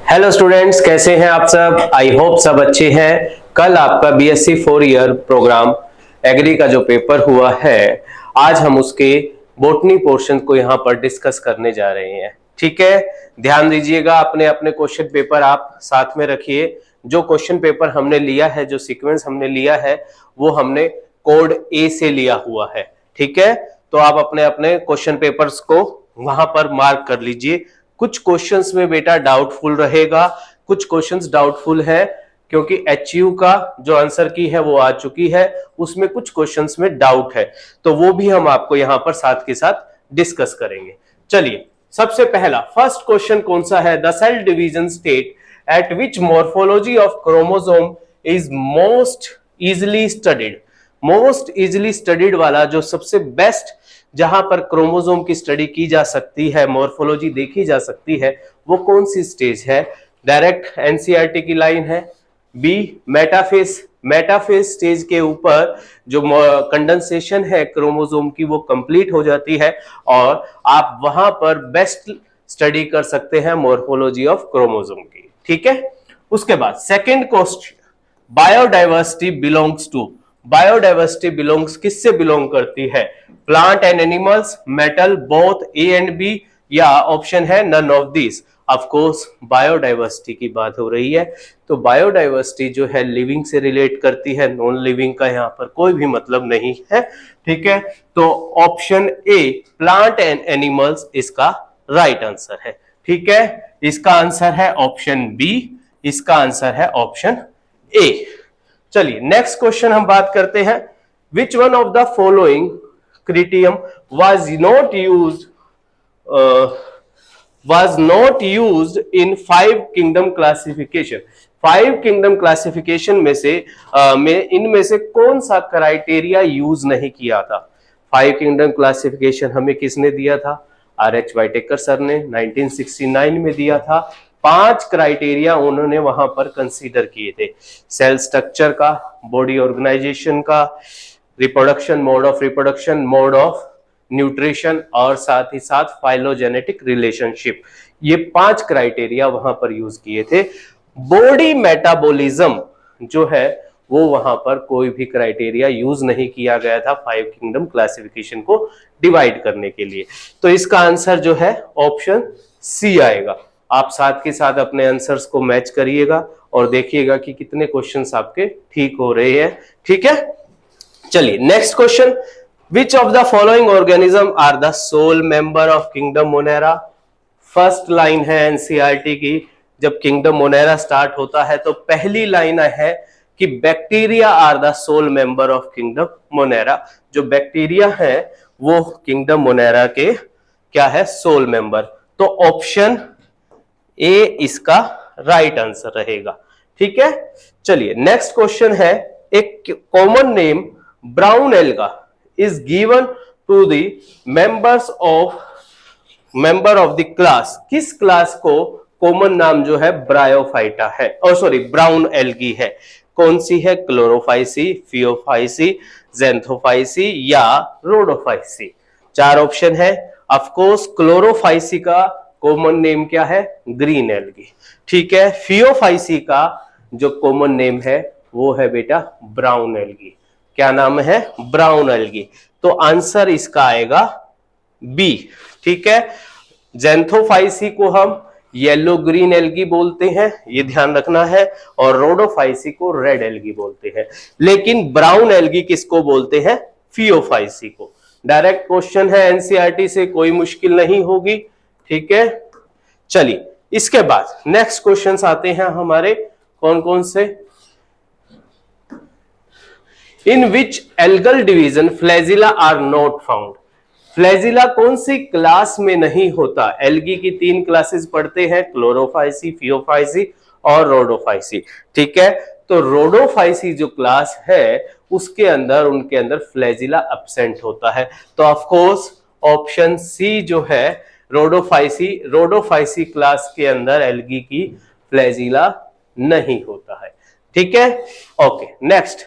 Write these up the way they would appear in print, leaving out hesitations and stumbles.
Hello students, कैसे हैं आप सब। आई होप सब अच्छे हैं। कल आपका बीएससी 4 ईयर प्रोग्राम एग्री का जो पेपर हुआ है, आज हम उसके बोटनी पोर्शन को यहाँ पर डिस्कस करने जा रहे हैं। ठीक है, ध्यान दीजिएगा, अपने अपने क्वेश्चन पेपर आप साथ में रखिए। जो क्वेश्चन पेपर हमने लिया है, जो सीक्वेंस हमने लिया है, वो हमने कोड ए से लिया हुआ है। ठीक है, तो आप अपने अपने क्वेश्चन पेपर्स को वहां पर मार्क कर लीजिए। कुछ क्वेश्चंस में बेटा डाउटफुल रहेगा, कुछ क्वेश्चंस डाउटफुल है क्योंकि एचयू का जो आंसर की है वो आ चुकी है, उसमें कुछ क्वेश्चंस में डाउट है, तो वो भी हम आपको यहां पर साथ के साथ डिस्कस करेंगे। चलिए, सबसे पहला फर्स्ट क्वेश्चन कौन सा है। The cell division state at which morphology of chromosome is most easily studied. Most easily studied वाला जो सबसे बेस्ट, जहां पर क्रोमोसोम की स्टडी की जा सकती है, मॉर्फोलॉजी देखी जा सकती है, वो कौन सी स्टेज है। डायरेक्ट एनसीईआरटी की लाइन है। बी मेटाफेज, मेटाफेज स्टेज के ऊपर जो कंडेंसेशन है क्रोमोसोम की वो कंप्लीट हो जाती है और आप वहां पर बेस्ट स्टडी कर सकते हैं मॉर्फोलॉजी ऑफ क्रोमोसोम की। ठीक है, उसके बाद second question, biodiversity belongs to. Biodiversity belongs किससे बिलोंग करती है। Plant and animals, metal, both, A and B, या ऑप्शन है none of this. Of course biodiversity की बात हो रही है, तो बायोडाइवर्सिटी जो है लिविंग से रिलेट करती है, नॉन लिविंग का यहाँ पर कोई भी मतलब नहीं है। ठीक है, तो option A plant and animals इसका राइट आंसर है। ठीक है, इसका आंसर है ऑप्शन बी, इसका आंसर है ऑप्शन ए। चलिए नेक्स्ट क्वेश्चन हम बात करते हैं। Which one of the following criterion was not used in 5 kingdom classification. 5 kingdom classification में से इनमें से कौन सा क्राइटेरिया यूज नहीं किया था। 5 किंगडम क्लासिफिकेशन हमें किसने दिया था, आर.एच. वाइटेकर सर ने 1969 में दिया था। 5 क्राइटेरिया उन्होंने वहां पर कंसीडर किए थे। सेल स्ट्रक्चर का, बॉडी ऑर्गेनाइजेशन का, reproduction, mode of reproduction, mode of nutrition और साथ ही साथ फाइलोजेनेटिक रिलेशनशिप। ये 5 क्राइटेरिया वहां पर यूज किए थे। बॉडी मेटाबॉलिज्म जो है वो वहां पर कोई भी क्राइटेरिया यूज नहीं किया गया था 5 किंगडम क्लासिफिकेशन को डिवाइड करने के लिए। तो इसका आंसर जो है ऑप्शन सी आएगा। आप साथ के साथ अपने आंसर्स को मैच करिएगा और देखिएगा कि कितने क्वेश्चंस आपके ठीक हो रहे हैं। ठीक है, चलिए next question. Which of the following organism are the sole member of kingdom Monera. First line है एनसीईआरटी की, जब किंगडम मोनेरा स्टार्ट होता है तो पहली लाइन है कि bacteria are the sole member of kingdom Monera. जो बैक्टीरिया है वो किंगडम मोनेरा के क्या है, सोल मेंबर। तो ऑप्शन ए इसका राइट आंसर रहेगा। ठीक है, चलिए नेक्स्ट क्वेश्चन है। एक common name brown alga is given to the member of the class. किस क्लास को कॉमन नाम जो है ब्रायोफाइटा है, और सॉरी ब्राउन एल्गी है। कौन सी है, क्लोरोफाइसी, फियोफाइसी, ज़ैंथोफाइसी या रोडोफाइसी। 4 ऑप्शन है। ऑफ कोर्स क्लोरोफाइसी का कॉमन नेम क्या है, ग्रीन एल्गी। ठीक है, फियोफाइसी का जो कॉमन नेम है वो है बेटा ब्राउन एल्गी। क्या नाम है, ब्राउन एल्गी। तो आंसर इसका आएगा बी। ठीक है, ज़ैंथोफाइसी को हम येलो ग्रीन एल्गी बोलते हैं, ये ध्यान रखना है, और रोडोफाइसी को रेड एल्गी बोलते हैं। लेकिन ब्राउन एल्गी किसको बोलते हैं, फियोफाइसी को। डायरेक्ट क्वेश्चन है एनसीईआरटी से, कोई मुश्किल नहीं होगी। ठीक है, चलिए इसके बाद नेक्स्ट क्वेश्चंस आते हैं हमारे, कौन कौन से। In which algal division flagella are not found. Flagella कौन सी क्लास में नहीं होता। एल्गी की 3 क्लासेस पढ़ते हैं, क्लोरोफाइसी, फियोफाइसी और रोडोफाइसी। ठीक है, तो रोडोफाइसी जो क्लास है उसके अंदर, उनके अंदर फ्लैजिला एब्सेंट होता है। तो ऑफ कोर्स ऑप्शन सी जो है रोडोफाइसी क्लास के अंदर एल्गी की फ्लैजिला नहीं होता है। ठीक है, okay next.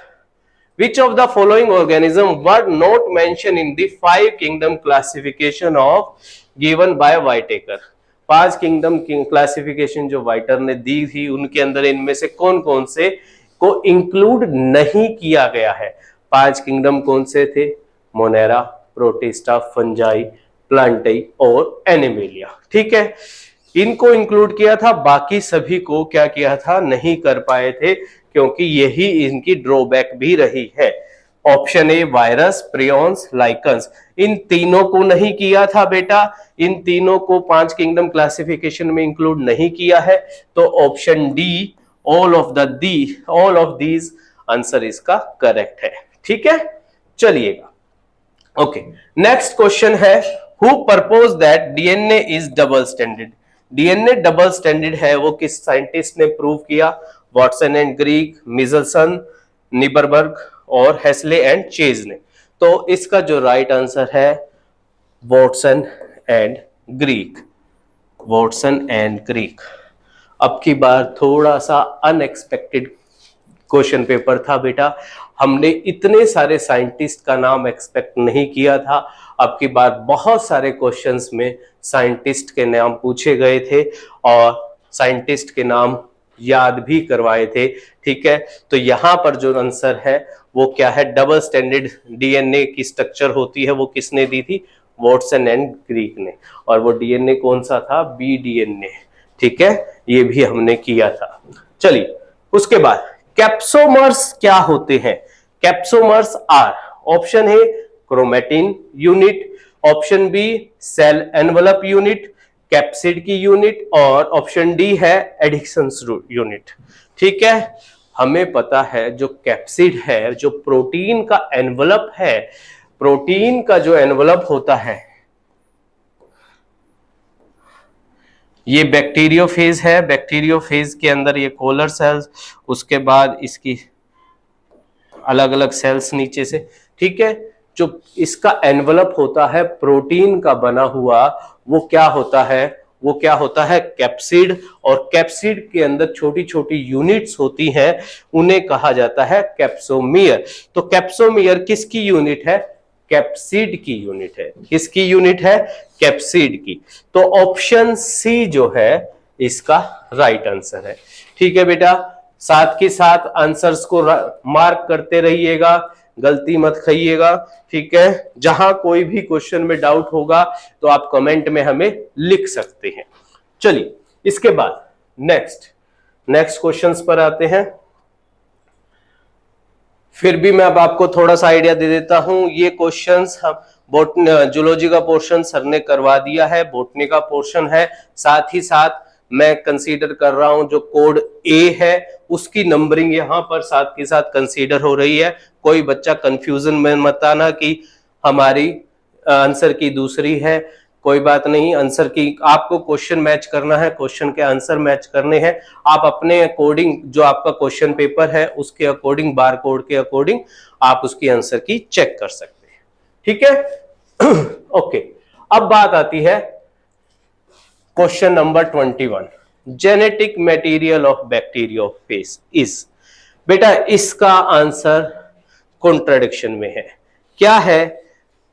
Which of the following organism were not mentioned in the 5 kingdom classification of given by Whitaker? 5 kingdom classification जो वाइटर ने दी थी उनके अंदर इनमें से कौन कौन से को इंक्लूड नहीं किया गया है। 5 किंगडम कौन से थे? मोनेरा, प्रोटिस्टा, फंजाई, प्लांटाई और एनिमेलिया। ठीक है, इनको इंक्लूड किया था, बाकी सभी को क्या किया था? नहीं कर पाए थे, क्योंकि यही इनकी ड्रॉबैक भी रही है। Option A virus, prions, lichens, इन तीनों को नहीं किया था बेटा, इन तीनों को 5 किंगडम क्लासिफिकेशन में इंक्लूड नहीं किया है। तो option D all of these answer इसका करेक्ट है। ठीक है, चलिएगा। ओके, नेक्स्ट क्वेश्चन है, who propose that DNA is double standard? DNA double standard है, वो किस साइंटिस्ट ने प्रूव किया? वॉटसन एंड ग्रीक, मिचेल्सन, निबरबर्ग और हेस्ले एंड चेज ने। तो इसका जो राइट आंसर है Watson and Greek. Watson and Greek. अब की बार थोड़ा सा अनएक्सपेक्टेड क्वेश्चन पेपर था बेटा, हमने इतने सारे साइंटिस्ट का नाम एक्सपेक्ट नहीं किया था। अब की बार बहुत सारे क्वेश्चंस में साइंटिस्ट के नाम पूछे गए थे और साइंटिस्ट के नाम याद भी करवाए थे। ठीक है, तो यहां पर जो आंसर है वो क्या है? डबल स्टैंडर्ड डीएनए की स्ट्रक्चर होती है, वो किसने दी थी? वॉटसन एंड ग्रीक ने। और वो डीएनए कौन सा था? B DNA. ठीक है, ये भी हमने किया था। चलिए, उसके बाद कैप्सोमर्स क्या होते हैं? कैप्सोमर्स आर, ऑप्शन है chromatin unit, option B cell envelope unit, capsid की यूनिट, और ऑप्शन डी है एडिक्शन यूनिट। ठीक है, हमें पता है जो कैप्सिड है, जो प्रोटीन का एनवलप है, प्रोटीन का जो एनवलप होता है, ये बैक्टीरियोफेज है। बैक्टीरियोफेज के अंदर ये कोलर सेल्स, उसके बाद इसकी अलग अलग सेल्स नीचे से। ठीक है, जो इसका एनवलप होता है प्रोटीन का बना हुआ, वो क्या होता है? वो क्या होता है? कैप्सिड। और कैप्सिड के अंदर छोटी छोटी यूनिट्स होती हैं, उन्हें कहा जाता है कैप्सोमियर। तो कैप्सोमियर किसकी यूनिट है? कैप्सिड की यूनिट है। किसकी यूनिट है? कैप्सिड की। तो ऑप्शन सी जो है इसका राइट आंसर है। ठीक है बेटा, साथ के साथ आंसर्स को मार्क करते रहिएगा, गलती मत खाइएगा। ठीक है, जहां कोई भी क्वेश्चन में डाउट होगा तो आप कमेंट में हमें लिख सकते हैं। चलिए, इसके बाद नेक्स्ट क्वेश्चंस पर आते हैं। फिर भी मैं अब आपको थोड़ा सा आइडिया दे देता हूं। ये क्वेश्चंस हम जूलॉजी का पोर्शन सर ने करवा दिया है, बॉटनी का पोर्शन है। साथ ही साथ मैं कंसीडर कर रहा हूं जो कोड ए है उसकी नंबरिंग यहां पर साथ के साथ कंसीडर हो रही है। कोई बच्चा कंफ्यूजन में मत आना कि हमारी आंसर की दूसरी है, कोई बात नहीं। आंसर की आपको क्वेश्चन मैच करना है, क्वेश्चन के आंसर मैच करने हैं। आप अपने अकॉर्डिंग जो आपका क्वेश्चन पेपर है उसके अकॉर्डिंग, बार कोड के अकॉर्डिंग आप उसकी आंसर की चेक कर सकते हैं। ठीक है ओके, अब बात आती है question number 21, genetic material of bacteriophage is. बेटा इसका आंसर कॉन्ट्रडिक्शन में है। क्या है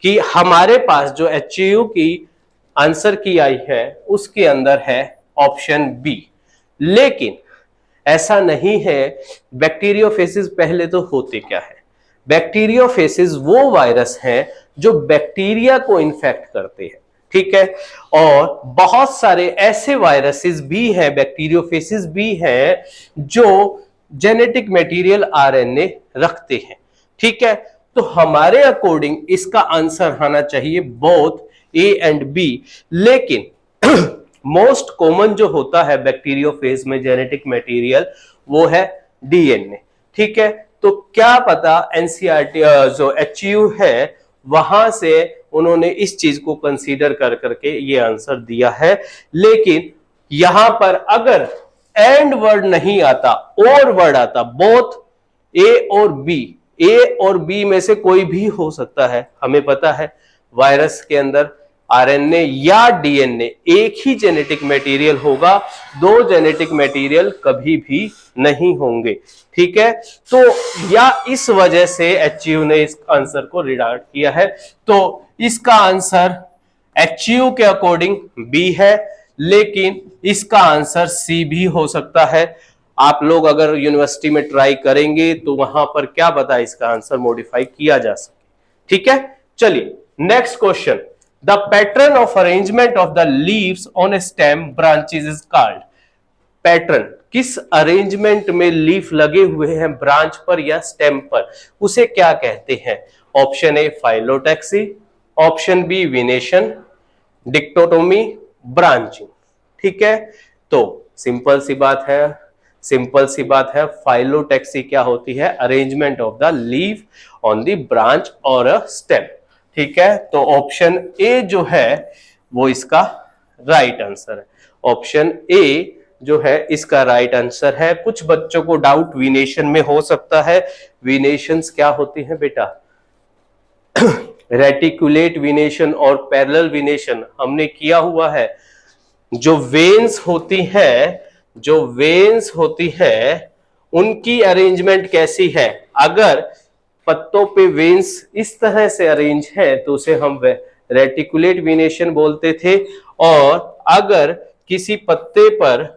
कि हमारे पास जो HCU की आंसर की आई है उसके अंदर है ऑप्शन बी, लेकिन ऐसा नहीं है। बैक्टीरियोफेसिस पहले तो होते क्या है? बैक्टीरियोफेसिस वो वायरस हैं जो बैक्टीरिया को इन्फेक्ट करते हैं। ठीक है, और बहुत सारे ऐसे वायरसेस भी हैं, बैक्टीरियोफेसिस भी हैं जो जेनेटिक मटेरियल RNA रखते हैं। ठीक है, तो हमारे अकॉर्डिंग इसका आंसर आना चाहिए बोथ A एंड B, लेकिन मोस्ट कॉमन जो होता है बैक्टीरियोफेज में जेनेटिक मटेरियल वो है DNA। ठीक है, तो क्या पता NCERT जो HCU है वहां से उन्होंने इस चीज को कंसीडर कर करके ये आंसर दिया है। लेकिन यहां पर अगर एंड वर्ड नहीं आता और वर्ड आता, बोथ A और B, A और B में से कोई भी हो सकता है। हमें पता है वायरस के अंदर RNA या DNA एक ही जेनेटिक मटेरियल होगा, दो जेनेटिक मटेरियल कभी भी नहीं होंगे। ठीक है, तो या इस वजह से HCU ने इस आंसर को रिडार्ट किया है। तो इसका आंसर HCU के अकॉर्डिंग B है, लेकिन इसका आंसर सी भी हो सकता है। आप लोग अगर यूनिवर्सिटी में ट्राई करेंगे तो वहां पर क्या पता इसका आंसर मॉडिफाई किया जा सके। ठीक है, चलिए next question. The pattern of arrangement of the leaves on A stem branches is called. Pattern, किस अरेंजमेंट में लीफ लगे हुए हैं ब्रांच पर या स्टेम पर, उसे क्या कहते हैं? Option A phyllotaxy, option B venation, dichotomy, branching. ठीक है, तो सिंपल सी बात है, फाइलोटैक्सी क्या होती है? Arrangement of the leaf on the branch और अ स्टेम। ठीक है, तो ऑप्शन ए जो है वो इसका राइट आंसर है। ऑप्शन ए जो है इसका राइट आंसर है। कुछ बच्चों को डाउट विनेशन में हो सकता है। विनेशंस क्या होती हैं बेटा? रेटिकुलेट विनेशन और पैरेलल विनेशन हमने किया हुआ है। जो वेन्स होती है उनकी अरेंजमेंट कैसी है? अगर पत्तों पे वेन्स इस तरह से अरेंज है तो उसे हम रेटिकुलेट विनेशन बोलते थे, और अगर किसी पत्ते पर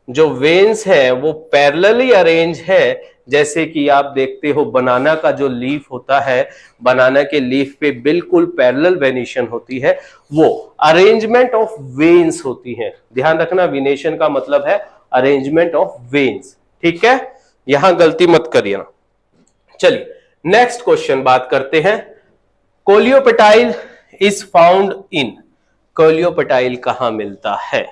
जो वेन्स है वो पैरेलली अरेंज है, जैसे कि आप देखते हो बनाना का जो लीफ होता है, बनाना के लीफ पे बिल्कुल पैरेलल वेनेशन होती है, वो अरेंजमेंट ऑफ वेन्स होती है। ध्यान रखना, विनेशन का मतलब है अरेंजमेंट ऑफ वेन्स। ठीक है, यहां गलती मत करिए ना। चलिए नेक्स्ट क्वेश्चन बात करते हैं। कोलियोपेटाइल इज फाउंड इन। कोलियोपेटाइल कहां मिलता है?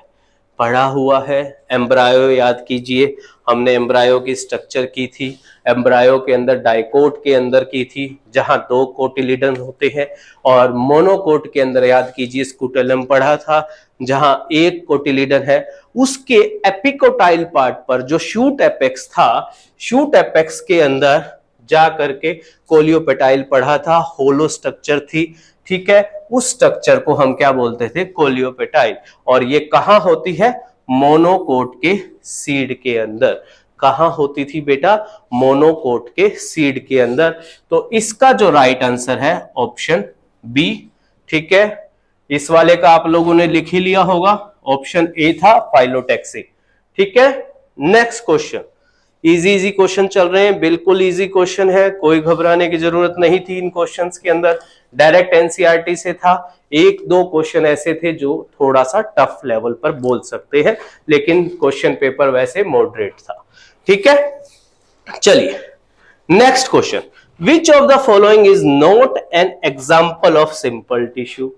पढ़ा हुआ है। एम्ब्रायो याद कीजिए, हमने एम्ब्रायो की स्ट्रक्चर की थी। एम्ब्रायो के अंदर डाइकोट के अंदर की थी जहां 2 कोटिलिडन होते हैं, और मोनोकोट के अंदर याद कीजिए स्कूटेलम पढ़ा था जहां 1 कोटिलिडन है। उसके एपिकोटाइल पार्ट पर जो शूट एपेक्स था, शूट एपेक्स के अंदर जा करके कोलियोपेटाइल पढ़ा था, होलो स्ट्रक्चर थी। ठीक है, उस स्ट्रक्चर को हम क्या बोलते थे? कोलियोपेटाइल। और ये कहां होती है? मोनोकोट के सीड के अंदर। कहां होती थी बेटा? मोनोकोट के सीड के अंदर। तो इसका जो राइट आंसर है ऑप्शन बी। ठीक है, इस वाले का आप लोगों ने लिख ही लिया होगा, ऑप्शन ए था फाइलोटैक्सी। ठीक है, नेक्स्ट क्वेश्चन। इजी क्वेश्चन चल रहे हैं, बिल्कुल इजी क्वेश्चन है, कोई घबराने की जरूरत नहीं थी इन क्वेश्चंस के अंदर। डायरेक्ट एनसीईआरटी से था। 1-2 क्वेश्चन ऐसे थे जो थोड़ा सा टफ लेवल पर बोल सकते हैं, लेकिन क्वेश्चन पेपर वैसे मॉडरेट था। ठीक है, चलिए next question. Which of the following is not an example of simple tissue?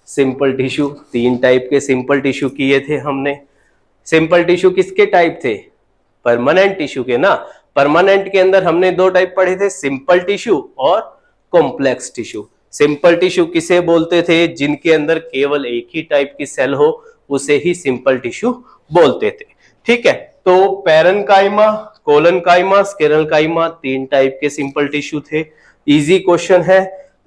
Simple tissue, 3 type के सिंपल टिश्यू किए थे हमने। सिंपल टिश्यू किसके टाइप थे? परमानेंट टिश्यू के ना। परमानेंट के अंदर हमने 2 टाइप पढ़े थे, सिंपल टिश्यू और कॉम्प्लेक्स टिश्यू। सिंपल टिश्यू किसे बोलते थे? जिनके अंदर केवल एक ही टाइप की सेल हो, उसे ही सिंपल टिश्यू बोलते थे। ठीक है, तो पैरेन्काइमा, कोलनकाइमा, स्क्लेरेन्काइमा 3 टाइप के सिंपल टिश्यू थे। इजी क्वेश्चन है।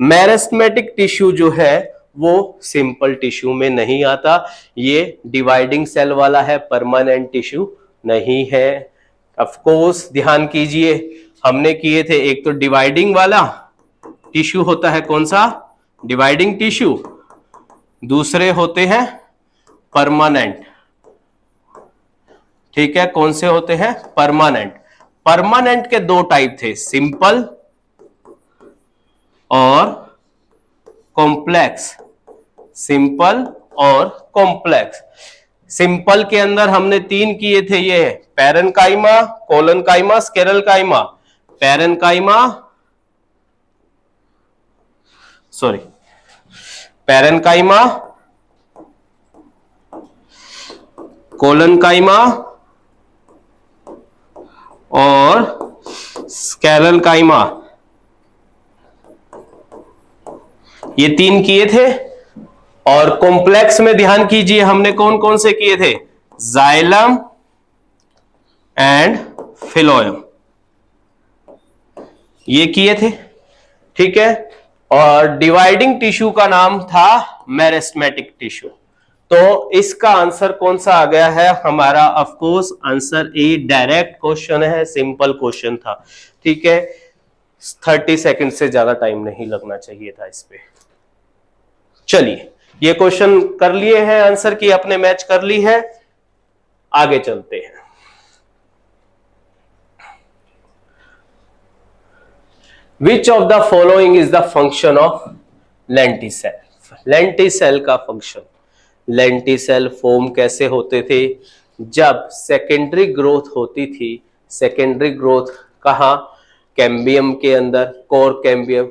मेरिस्टेमेटिक टिश्यू जो है वो सिंपल टिश्यू में नहीं आता, ये डिवाइडिंग सेल वाला है, परमानेंट टिश्यू नहीं है। ऑफ कोर्स ध्यान कीजिए, हमने किए थे एक तो डिवाइडिंग वाला टिश्यू होता है, कौन सा? Dividing tissue. दूसरे होते हैं परमानेंट। ठीक है, कौन से होते हैं? परमानेंट। परमानेंट के 2 टाइप थे, सिंपल और कॉम्प्लेक्स। सिंपल और कॉम्प्लेक्स। सिंपल के अंदर हमने 3 किए थे, ये parenchyma, collenchyma, sclerenchyma. Parenchyma, parenchyma, collenchyma और स्क्लेरेन्काइमा, ये 3 किए थे। और कॉम्प्लेक्स में ध्यान कीजिए हमने कौन कौन से किए थे? जाइलम एंड फिलोयम, ये किए थे। ठीक है, और डिवाइडिंग टिश्यू का नाम था मेरिस्टेमेटिक टिश्यू। तो इसका आंसर कौन सा आ गया है हमारा? Of course answer A, direct question है, सिंपल क्वेश्चन था। ठीक है, 30 सेकंड से ज्यादा टाइम नहीं लगना चाहिए था इस पे। चलिए ये क्वेश्चन कर लिए हैं, आंसर की अपने मैच कर ली है, आगे चलते हैं। Which of the following is the function of lenticell? lenticell का फंक्शन, लेंटिसेल फॉर्म कैसे होते थे? जब सेकेंडरी ग्रोथ होती थी, सेकेंडरी ग्रोथ कहाँ? कैम्बियम के अंदर, कोर कैम्बियम,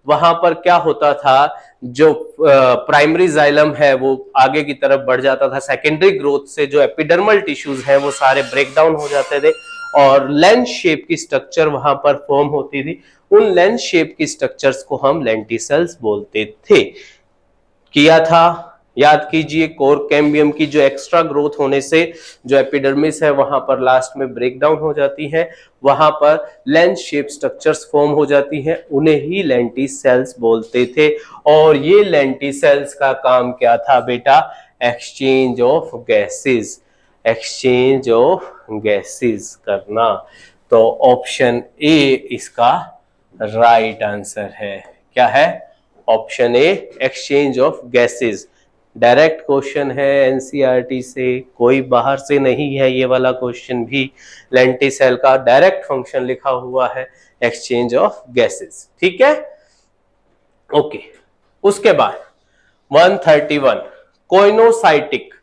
वहां पर क्या होता था? जो प्राइमरी जाइलम है वो आगे की तरफ बढ़ जाता था, सेकेंडरी ग्रोथ से जो एपिडर्मल टिश्यूज हैं वो सारे ब्रेक डाउन हो जाते थे और लेंस शेप की स्ट्रक्चर वहां पर फॉर्म होती थी। उन लेंस शेप की स्ट्रक्चर्स को हम लेंटिसेल्स बोलते थे। किया था, याद कीजिए, कोर कैम्बियम की जो एक्स्ट्रा ग्रोथ होने से जो एपिडर्मिस है वहां पर लास्ट में ब्रेक डाउन हो जाती है, वहां पर लेंस शेप स्ट्रक्चर्स फॉर्म हो जाती हैं, उन्हें ही लेंटिसेल्स बोलते थे। और ये लेंटिसेल्स का काम क्या था बेटा? Exchange of gases, exchange of gases करना। तो ऑप्शन ए इसका राइट आंसर है। क्या है? Option A, exchange of gases. Direct question है एनसीईआरटी से, कोई बाहर से नहीं है ये वाला क्वेश्चन भी। लेंटिसेल का डायरेक्ट फंक्शन लिखा हुआ है एक्सचेंज ऑफ गैसेस। ठीक है, ओके। उसके बाद 131, कोइनोसाइटिक।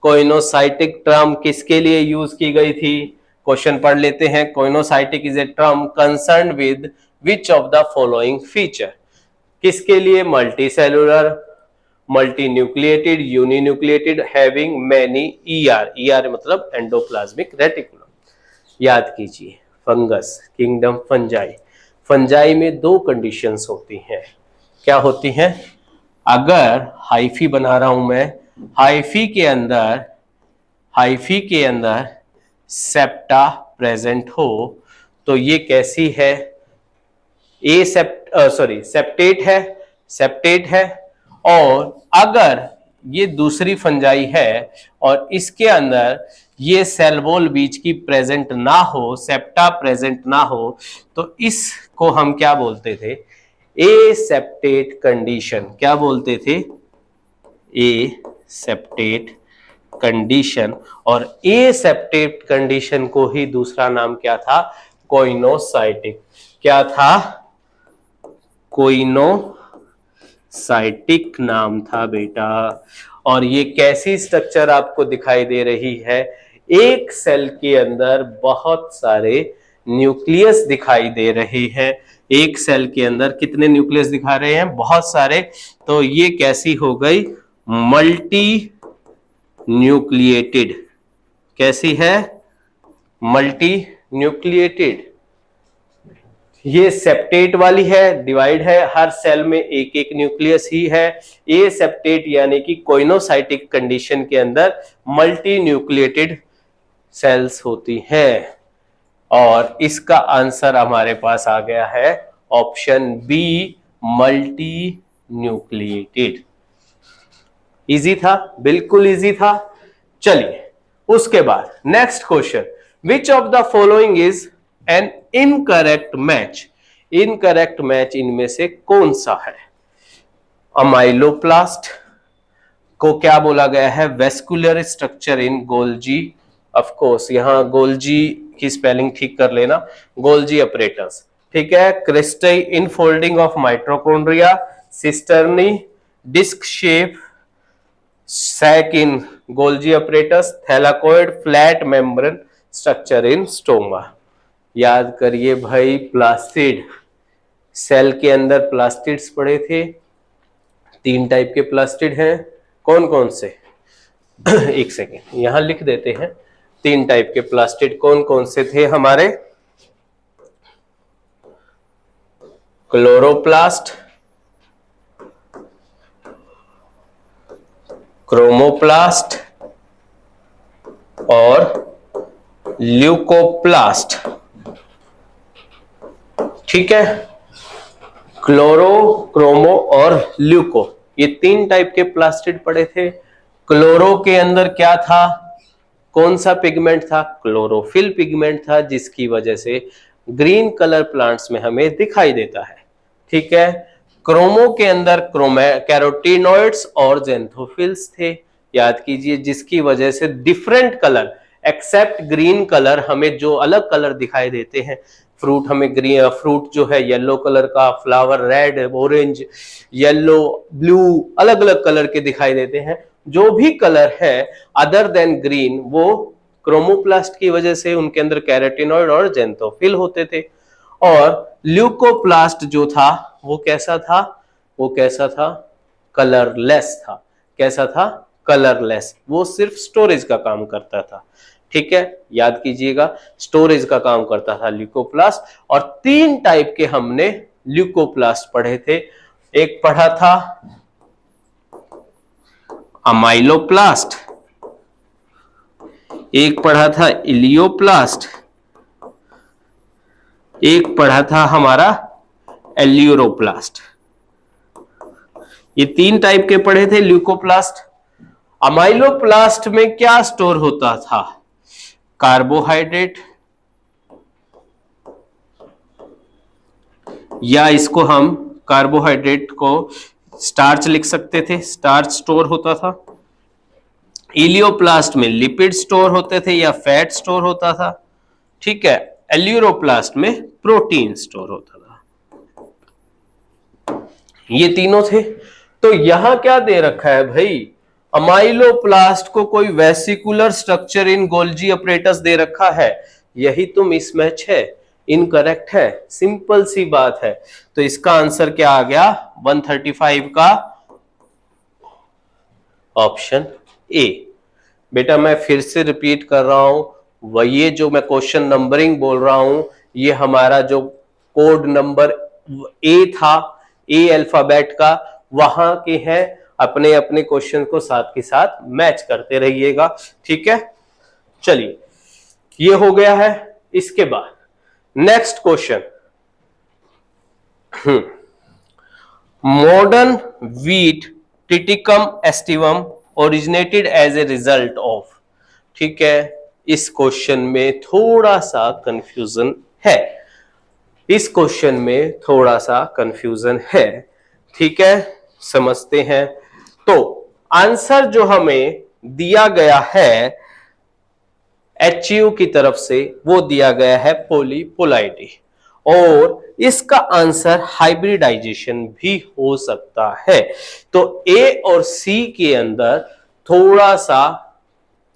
कोइनोसाइटिक टर्म किसके लिए यूज की गई थी? क्वेश्चन पढ़ लेते हैं। Coenocytic is a term concern with which of the following feature? किसके लिए? Multicellular, multinucleated, uninucleated, having many ER. ER मतलब एंडोप्लाज्मिक रेटिकुलम। याद कीजिए, फंगस, किंगडम फंजाई। फंजाई में दो कंडीशंस होती हैं। क्या होती हैं? अगर हाइफी बना रहा हूं मैं, हाइफी के अंदर सेप्टा प्रेजेंट हो तो ये कैसी है? सेप्टेट है। और अगर ये दूसरी फंजाई है और इसके अंदर ये सेल वॉल बीच की प्रेजेंट ना हो, सेप्टा प्रेजेंट ना हो, तो इसको हम क्या बोलते थे? Aseptate condition. क्या बोलते थे? Aseptate condition. और एसेप्टेट कंडीशन को ही दूसरा नाम क्या था? कोइनोसाइटिक। क्या था? कोइनोसाइटिक नाम था बेटा। और ये कैसी स्ट्रक्चर आपको दिखाई दे रही है? एक सेल के अंदर बहुत सारे न्यूक्लियस दिखाई दे रहे हैं। एक सेल के अंदर कितने न्यूक्लियस दिखा रहे हैं? बहुत सारे। तो ये कैसी हो गई? Multi nucleated. कैसी है? Multi nucleated. ये सेप्टेट वाली है, डिवाइड है, हर सेल में एक एक न्यूक्लियस ही है। ए सेप्टेट यानी कि कोइनोसाइटिक कंडीशन के अंदर मल्टी न्यूक्लिएटेड सेल्स होती हैं। और इसका आंसर हमारे पास आ गया है option B, multinucleated. Easy था, बिल्कुल इजी था। चलिए उसके बाद next question, which of the following is an incorrect match? Incorrect match इनमें से कौन सा है? अमाइलोप्लास्ट को क्या बोला गया है? Vesicular structure in Golgi. Of course यहां गोल्जी की स्पेलिंग ठीक कर लेना, गोल्जी अपरेटस। ठीक है, cristae infolding of mitochondria, cisternae, disc shape, sac in Golgi apparatus, thylakoid, flat membrane structure in stoma. याद करिए भाई, प्लास्टिड, सेल के अंदर प्लास्टिड्स पड़े थे। 3 टाइप के प्लास्टिड हैं, कौन कौन से? एक सेकेंड यहां लिख देते हैं। 3 टाइप के प्लास्टिड कौन कौन से थे हमारे? क्लोरोप्लास्ट, क्रोमोप्लास्ट और ल्यूकोप्लास्ट। ठीक है, क्लोरो, क्रोमो और ल्यूको, ये 3 टाइप के प्लास्टिड पड़े थे। क्लोरो के अंदर क्या था? कौन सा पिगमेंट था? क्लोरोफिल पिगमेंट था, जिसकी वजह से ग्रीन कलर प्लांट्स में हमें दिखाई देता है। ठीक है, क्रोमो के अंदर कैरोटीनॉइड्स और ज़ैंथोफिल्स थे, याद कीजिए, जिसकी वजह से different colour except green colour, हमें जो अलग कलर दिखाई देते हैं, फ्रूट हमें ग्रीन, फ्रूट जो है येलो कलर का, flower red, orange, yellow, blue, अलग अलग कलर के दिखाई देते हैं। जो भी कलर है अदर देन ग्रीन, वो क्रोमोप्लास्ट की वजह से उनके अंदर कैरोटीनॉइड और ज़ैंथोफिल होते थे। और ल्यूकोप्लास्ट जो था वो कैसा था? वो कैसा था? कलरलेस था। कैसा था? कलरलेस। वो सिर्फ स्टोरेज का काम करता था। ठीक है, याद कीजिएगा, स्टोरेज का काम करता था ल्यूकोप्लास्ट। और 3 टाइप के हमने ल्यूकोप्लास्ट पढ़े थे। एक पढ़ा था अमाइलोप्लास्ट, एक पढ़ा था इलियोप्लास्ट, एक पढ़ा था हमारा एल्यूरोप्लास्ट। ये 3 टाइप के पढ़े थे ल्यूकोप्लास्ट। अमाइलोप्लास्ट में क्या स्टोर होता था? कार्बोहाइड्रेट, या इसको हम कार्बोहाइड्रेट को स्टार्च लिख सकते थे, स्टार्च स्टोर होता था। इलियोप्लास्ट में लिपिड स्टोर होते थे या फैट स्टोर होता था। ठीक है, एल्यूरोप्लास्ट में प्रोटीन स्टोर होता था। ये तीनों थे। तो यहां क्या दे रखा है भाई? अमाइलोप्लास्ट को कोई vesicular structure in Golgi apparatus दे रखा है। यही तो मिसमैच है, इनकरेक्ट है, सिंपल सी बात है। तो इसका आंसर क्या आ गया? 135 का ऑप्शन ए। बेटा मैं फिर से रिपीट कर रहा हूं, वही ये जो मैं क्वेश्चन नंबरिंग बोल रहा हूं, ये हमारा जो कोड नंबर ए था, ए अल्फाबेट का, वहां के हैं। अपने अपने क्वेश्चन को साथ के साथ मैच करते रहिएगा। ठीक है, चलिए, ये हो गया है। इसके बाद next question, modern wheat Triticum aestivum originated as a result of. ठीक है, इस क्वेश्चन में थोड़ा सा कंफ्यूजन है। इस क्वेश्चन में थोड़ा सा कंफ्यूजन है। ठीक है, समझते हैं। तो आंसर जो हमें दिया गया है HU की तरफ से, वो दिया गया है पॉलीपोलाइडी, और इसका आंसर हाइब्रिडाइजेशन भी हो सकता है। तो A और C के अंदर थोड़ा सा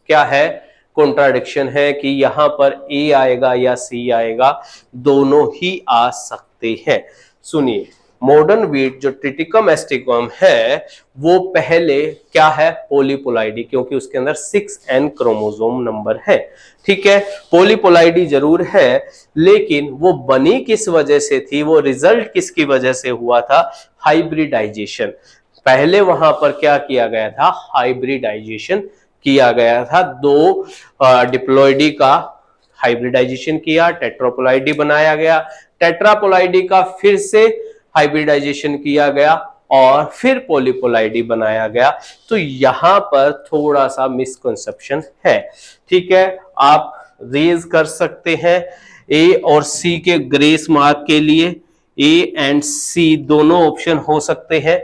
क्या है, कॉन्ट्राडिक्शन है कि यहां पर A आएगा या C आएगा, दोनों ही आ सकते हैं। सुनिए, मॉडर्न व्हीट जो ट्रिटिकम एस्टिकम है, वो पहले क्या है? पॉलीपोलाइडी, क्योंकि उसके अंदर 6N क्रोमोसोम नंबर है। ठीक है, पॉलीपोलाइडी जरूर है, लेकिन वो बनी किस वजह से थी? वो रिजल्ट किसकी वजह से हुआ था? हाइब्रिडाइजेशन। पहले वहां पर क्या किया गया था? हाइब्रिडाइजेशन किया गया था। 2 डिप्लॉइडी का हाइब्रिडाइजेशन किया, टेट्रापोलाइडी बनाया गया, टेट्रापोलाइडी का फिर से हाइब्रिडाइजेशन किया गया, और फिर पॉलीपोलाइडी बनाया गया। तो यहां पर थोड़ा सा मिसकंसेप्शन है। ठीक है, आप रेज कर सकते हैं ए और सी के ग्रेस मार्क के लिए। ए एंड सी दोनों ऑप्शन हो सकते हैं।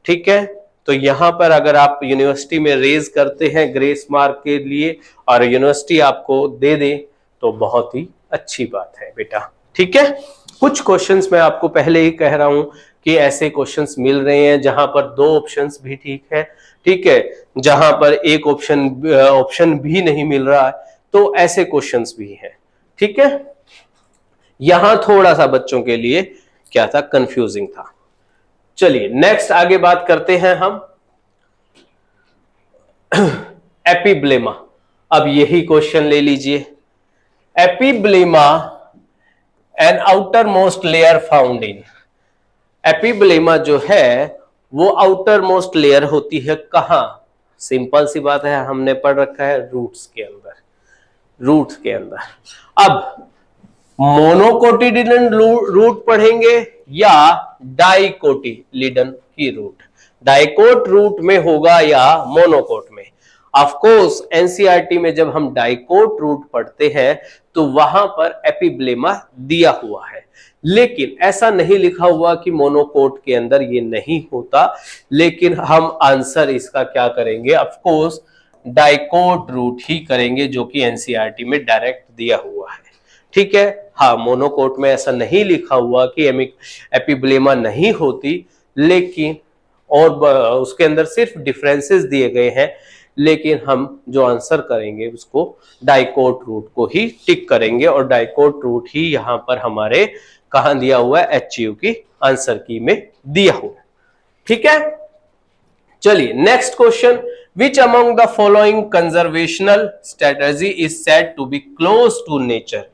ठीक है, तो यहां पर अगर आप यूनिवर्सिटी में रेज करते हैं ग्रेस मार्क के लिए और यूनिवर्सिटी आपको दे दे, तो बहुत ही अच्छी बात है बेटा। ठीक है, कुछ क्वेश्चंस मैं आपको पहले ही कह रहा हूं कि ऐसे क्वेश्चंस मिल रहे हैं जहां पर 2 ऑप्शंस भी ठीक है। ठीक है, जहां पर एक ऑप्शन भी नहीं मिल रहा है, तो ऐसे क्वेश्चंस भी हैं। ठीक है, यहां थोड़ा सा बच्चों के लिए क्या था? कंफ्यूजिंग था। चलिए नेक्स्ट आगे बात करते हैं हम एपिब्लेमा। अब यही क्वेश्चन ले लीजिए। Epiblema an outermost layer found in. Epiblema जो है वो आउटर मोस्ट लेयर होती है कहां? सिंपल सी बात है, हमने पढ़ रखा है रूट्स के अंदर। रूट्स के अंदर। अब मोनोकोटिलिडन रूट पढ़ेंगे या डाइकोटिलिडन की रूट? डाइकोट रूट में होगा या मोनोकोट में? ऑफ कोर्स एनसीईआरटी में जब हम डाइकोट रूट पढ़ते हैं तो वहां पर एपिब्लेमा दिया हुआ है। लेकिन ऐसा नहीं लिखा हुआ कि मोनोकोट के अंदर ये नहीं होता, लेकिन हम आंसर इसका क्या करेंगे, ऑफ कोर्स डाइकोट रूट ही करेंगे, जो कि एनसीईआरटी में डायरेक्ट दिया हुआ है। ठीक है, हाँ मोनोकोट में ऐसा नहीं लिखा हुआ कि एपिब्लेमा नहीं होती, लेकिन और उसके अंदर सिर्फ डिफरेंसेस दिए गए हैं, लेकिन हम जो आंसर करेंगे उसको डाइकोट रूट को ही टिक करेंगे, और डाइकोट रूट ही यहां पर हमारे कहां दिया हुआ है, एचयू की आंसर की में दिया हुआ है। ठीक है, चलिए next question, which among the following conservational strategy is said to be close to nature.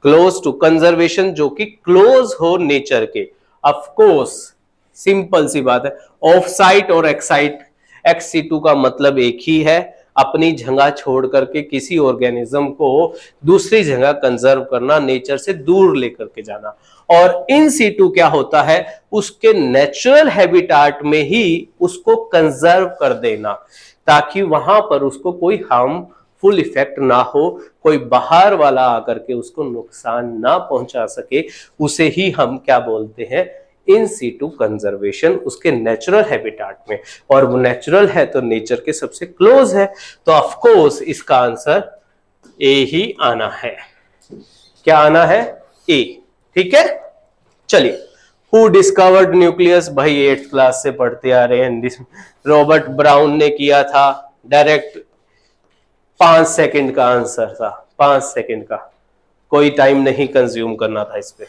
Close to conservation, जो कि क्लोज हो नेचर के, ऑफ कोर्स सिंपल सी बात है, ऑफ साइट और एक्साइट, एक्स-सी2 का मतलब एक ही है, अपनी जगह छोड़ करके किसी ऑर्गेनिज्म को दूसरी जगह कंजर्व करना, नेचर से दूर लेकर के जाना। और इन सीटू क्या होता है, उसके नेचुरल हैबिटाट में ही उसको कंजर्व कर देना, ताकि वहां पर उसको कोई हार्मफुल इफेक्ट ना हो, कोई बाहर वाला आकर के उसको नुकसान ना पहुंचा सके, उसे ही हम क्या बोलते हैं, इन सीटू कंजर्वेशन, उसके नेचुरल हैबिटाट में। और वो नेचुरल है तो नेचर के सबसे क्लोज है, तो ऑफ कोर्स इसका आंसर ए ही आना है। क्या आना है, ए। ठीक है, चलिए, हु डिस्कवर्ड न्यूक्लियस, भाई 8th क्लास से पढ़ते आ रहे हैं, रॉबर्ट ब्राउन ने किया था, डायरेक्ट 5 सेकंड का आंसर था, 5 सेकंड का, कोई टाइम नहीं कंज्यूम करना था इस पे।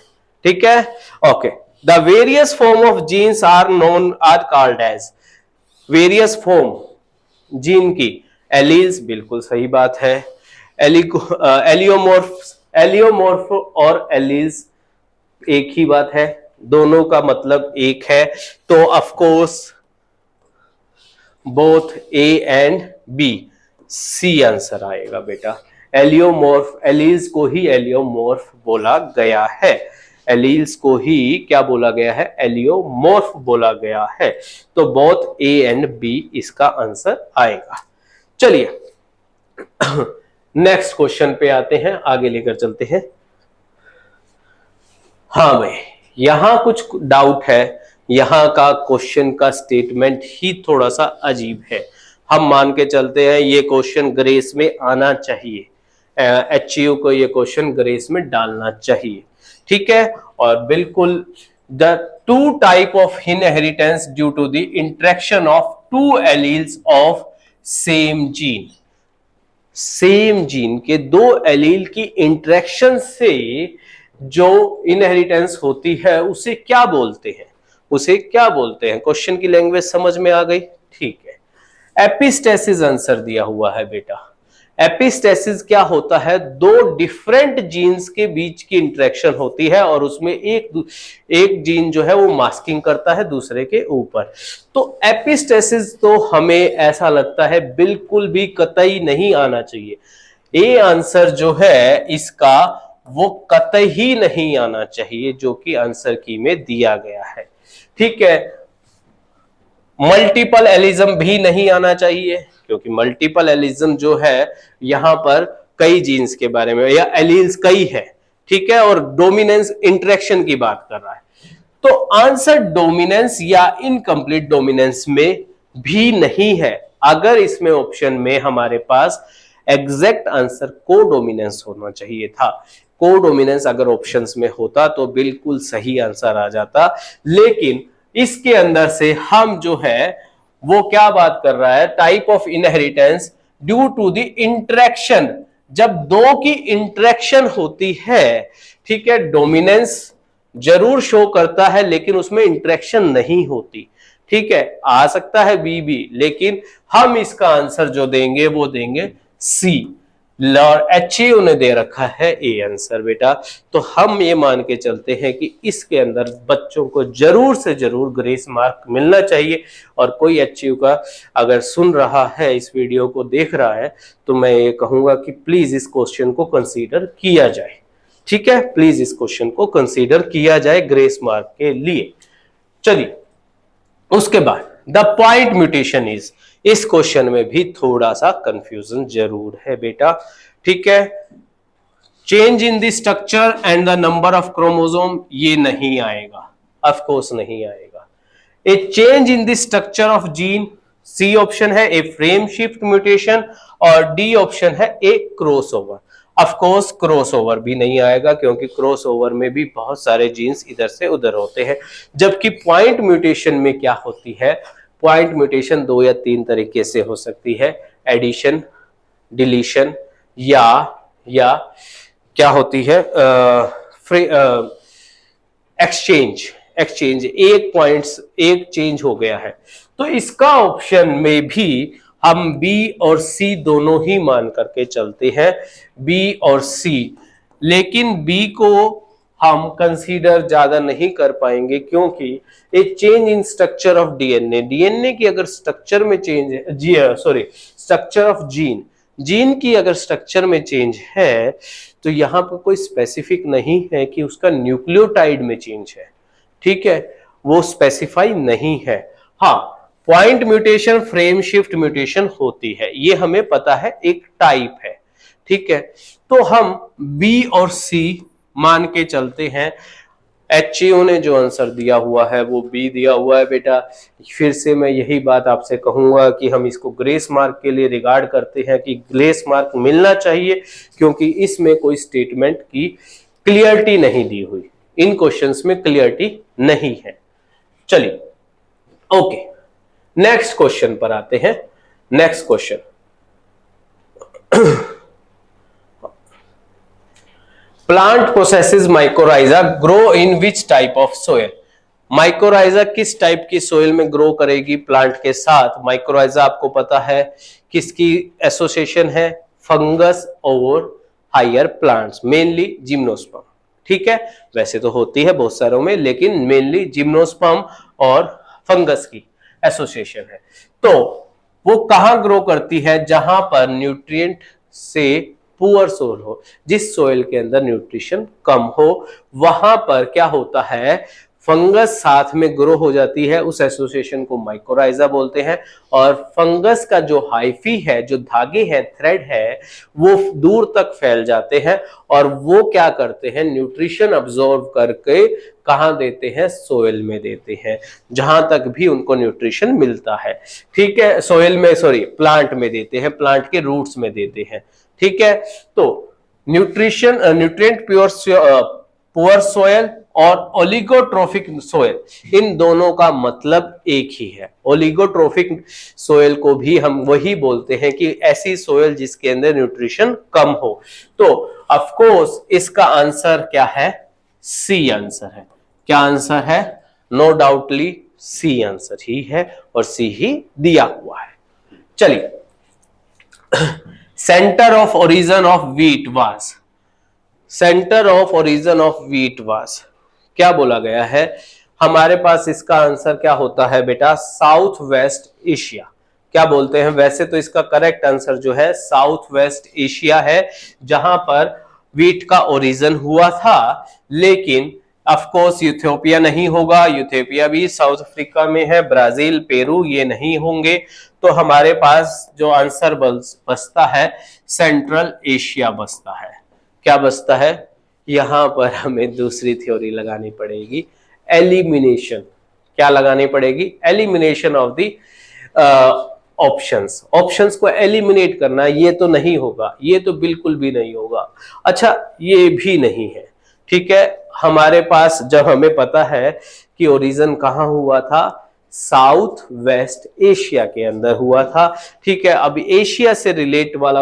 ठीक है, okay. The various form of genes are known are called as, various form gene की, एलील्स, बिल्कुल सही बात है, एलियोमॉर्फ और एलील्स एक ही बात है, दोनों का मतलब एक है, तो of course both A and B, C answer आएगा बेटा। एलियोमॉर्फ, एलील्स को ही एलियोमॉर्फ बोला गया है, एलील्स को ही क्या बोला गया है, एलियोमॉर्फ बोला गया है, तो बोथ ए एंड बी इसका आंसर आएगा। चलिए नेक्स्ट क्वेश्चन पे आते हैं, आगे लेकर चलते हैं। हाँ भाई, यहां कुछ डाउट है, यहां का क्वेश्चन का स्टेटमेंट ही थोड़ा सा अजीब है। हम मान के चलते हैं ये क्वेश्चन ग्रेस में आना चाहिए, एचयू को ये क्वेश्चन ग्रेस में डालना चाहिए। ठीक है, और बिल्कुल, the two type of inheritance due to the interaction of two alleles of same gene, same gene के दो एलील की इंटरेक्शन से जो इनहेरिटेंस होती है उसे क्या बोलते हैं, उसे क्या बोलते हैं। क्वेश्चन की लैंग्वेज समझ में आ गई, ठीक है। एपिस्टेसिस आंसर दिया हुआ है बेटा। एपिस्टेसिस क्या होता है, दो डिफरेंट जीन्स के बीच की इंटरेक्शन होती है, और उसमें एक जीन जो है वो मास्किंग करता है दूसरे के ऊपर। तो एपिस्टेसिस तो हमें ऐसा लगता है बिल्कुल भी कतई नहीं आना चाहिए, ए आंसर जो है इसका वो कतई ही नहीं आना चाहिए, जो कि आंसर की में दिया गया है। ठीक है, मल्टीपल एलिज्म भी नहीं आना चाहिए, क्योंकि मल्टीपल एलिज्म जो है यहां पर कई जीन्स के बारे में, या एलील्स कई है, ठीक है, और डोमिनेंस इंटरेक्शन की बात कर रहा है, तो आंसर डोमिनेंस या इनकम्प्लीट डोमिनेंस में भी नहीं है। अगर इसमें ऑप्शन में हमारे पास एग्जैक्ट आंसर कोडोमिनेंस होना चाहिए था, कोडोमिनेंस अगर ऑप्शंस में होता तो बिल्कुल सही आंसर आ जाता, लेकिन इसके अंदर से हम जो है वो क्या बात कर रहा है, type of inheritance due to the interaction, जब दो की इंटरेक्शन होती है, ठीक है, डोमिनेंस जरूर शो करता है लेकिन उसमें इंटरेक्शन नहीं होती। ठीक है, आ सकता है बी भी, लेकिन हम इसका आंसर जो देंगे वो देंगे सी, और एचयू ने दे रखा है ए आंसर बेटा। तो हम ये मान के चलते हैं कि इसके अंदर बच्चों को जरूर से जरूर ग्रेस मार्क मिलना चाहिए, और कोई एचयू का अगर सुन रहा है, इस वीडियो को देख रहा है, तो मैं ये कहूंगा कि प्लीज इस क्वेश्चन को कंसीडर किया जाए। ठीक है, प्लीज इस क्वेश्चन को कंसीडर किया जाए ग्रेस मार्क के लिए। चलिए उसके बाद द पॉइंट म्यूटेशन इज, इस क्वेश्चन में भी थोड़ा सा कंफ्यूजन जरूर है बेटा। ठीक है, change in the structure and the number of chromosome, ये नहीं आएगा, ऑफ कोर्स नहीं आएगा। A change in the structure of gene, C option है ए फ्रेम शिफ्ट म्यूटेशन, और डी ऑप्शन है a crossover. Of course crossover भी नहीं आएगा, क्योंकि क्रॉसओवर में भी बहुत सारे जीन्स इधर से उधर होते हैं। जबकि पॉइंट म्यूटेशन में क्या होती है, पॉइंट म्यूटेशन 2 या 3 तरीके से हो सकती है, एडिशन, डिलीशन, या क्या होती है एक्सचेंज, एक पॉइंट्स एक चेंज हो गया है। तो इसका ऑप्शन में भी हम बी और सी दोनों ही मान करके चलते हैं, बी और सी। लेकिन बी को हम कंसीडर ज्यादा नहीं कर पाएंगे, क्योंकि ए change in structure of DNA, DNA की अगर स्ट्रक्चर में चेंज है, स्ट्रक्चर ऑफ जीन की अगर स्ट्रक्चर में चेंज है, तो यहां पर कोई स्पेसिफिक नहीं है कि उसका न्यूक्लियोटाइड में चेंज है, ठीक है, वो स्पेसिफाई नहीं है। हाँ, point mutation, frame shift mutation होती है, ये हमें पता है, एक टाइप है, ठीक है। तो हम बी और सी मान के चलते हैं। एचईओ ने जो आंसर दिया हुआ है वो बी दिया हुआ है बेटा। फिर से मैं यही बात आपसे कहूंगा कि हम इसको ग्रेस मार्क के लिए रिगार्ड करते हैं कि ग्रेस मार्क मिलना चाहिए, क्योंकि इसमें कोई स्टेटमेंट की क्लियरिटी नहीं दी हुई, इन क्वेश्चंस में क्लियरिटी नहीं है। चलिए ओके, नेक्स्ट क्वेश्चन पर आते हैं। Next question, plant processes mycorrhiza grow in which type of soil. Mycorrhiza किस टाइप की सोयल में ग्रो करेगी प्लांट के साथ? माइकोराइजा आपको पता है किसकी एसोसिएशन है, फंगस और हायर प्लांट्स, मेनली जिम्नोस्पर्म, ठीक है। वैसे तो होती है बहुत सारों में, लेकिन मेनली जिम्नोस्पर्म और फंगस की एसोसिएशन है। तो वो कहां ग्रो करती है? जहां पर न्यूट्रिएंट से पुअर सोil हो, जिस सोइल के अंदर न्यूट्रिशन कम हो, वहां पर क्या होता है, फंगस साथ में ग्रो हो जाती है, उस एसोसिएशन को माइकोराइजा बोलते हैं। और फंगस का जो हाइफी है, जो धागे हैं, थ्रेड है, वो दूर तक फैल जाते हैं और वो क्या करते हैं, न्यूट्रिशन अब्सॉर्ब करके कहां देते हैं, सोइल में देते हैं, जहां तक भी उनको न्यूट्रिशन मिलता है, ठीक है। सोइल में, प्लांट में देते हैं, प्लांट के रूट्स में देते हैं, ठीक है। तो न्यूट्रिएंट पुअर सोयल और ओलिगोट्रोफिक सोयल, इन दोनों का मतलब एक ही है। ओलिगोट्रोफिक सोयल को भी हम वही बोलते हैं कि ऐसी सोयल जिसके अंदर न्यूट्रिशन कम हो। तो ऑफ कोर्स इसका आंसर क्या है? सी आंसर है। क्या आंसर है? नो डाउटली सी आंसर ही है, और सी ही दिया हुआ है। चलिए, centre of origin of wheat was, centre of origin of wheat was क्या बोला गया है? हमारे पास इसका आंसर क्या होता है बेटा? South west Asia. क्या बोलते हैं? वैसे तो इसका करेक्ट आंसर जो है साउथ वेस्ट एशिया है, जहां पर व्हीट का ओरिजिन हुआ था। लेकिन ऑफ कोर्स यूथियोपिया नहीं होगा, यूथियोपिया भी साउथ अफ्रीका में है, ब्राजील, पेरू ये नहीं होंगे। तो हमारे पास जो आंसर बचता है सेंट्रल एशिया बचता है। क्या बचता है? यहां पर हमें दूसरी थ्योरी लगानी पड़ेगी, एलिमिनेशन। क्या लगानी पड़ेगी? एलिमिनेशन ऑफ द ऑप्शंस को एलिमिनेट करना। ये तो नहीं होगा, ये तो बिल्कुल भी नहीं होगा। अच्छा, ये भी नहीं है, ठीक है। हमारे पास जब हमें पता है कि ओरिजिन कहां हुआ था, साउथ वेस्ट एशिया के अंदर हुआ था, ठीक है। अब एशिया से रिलेट वाला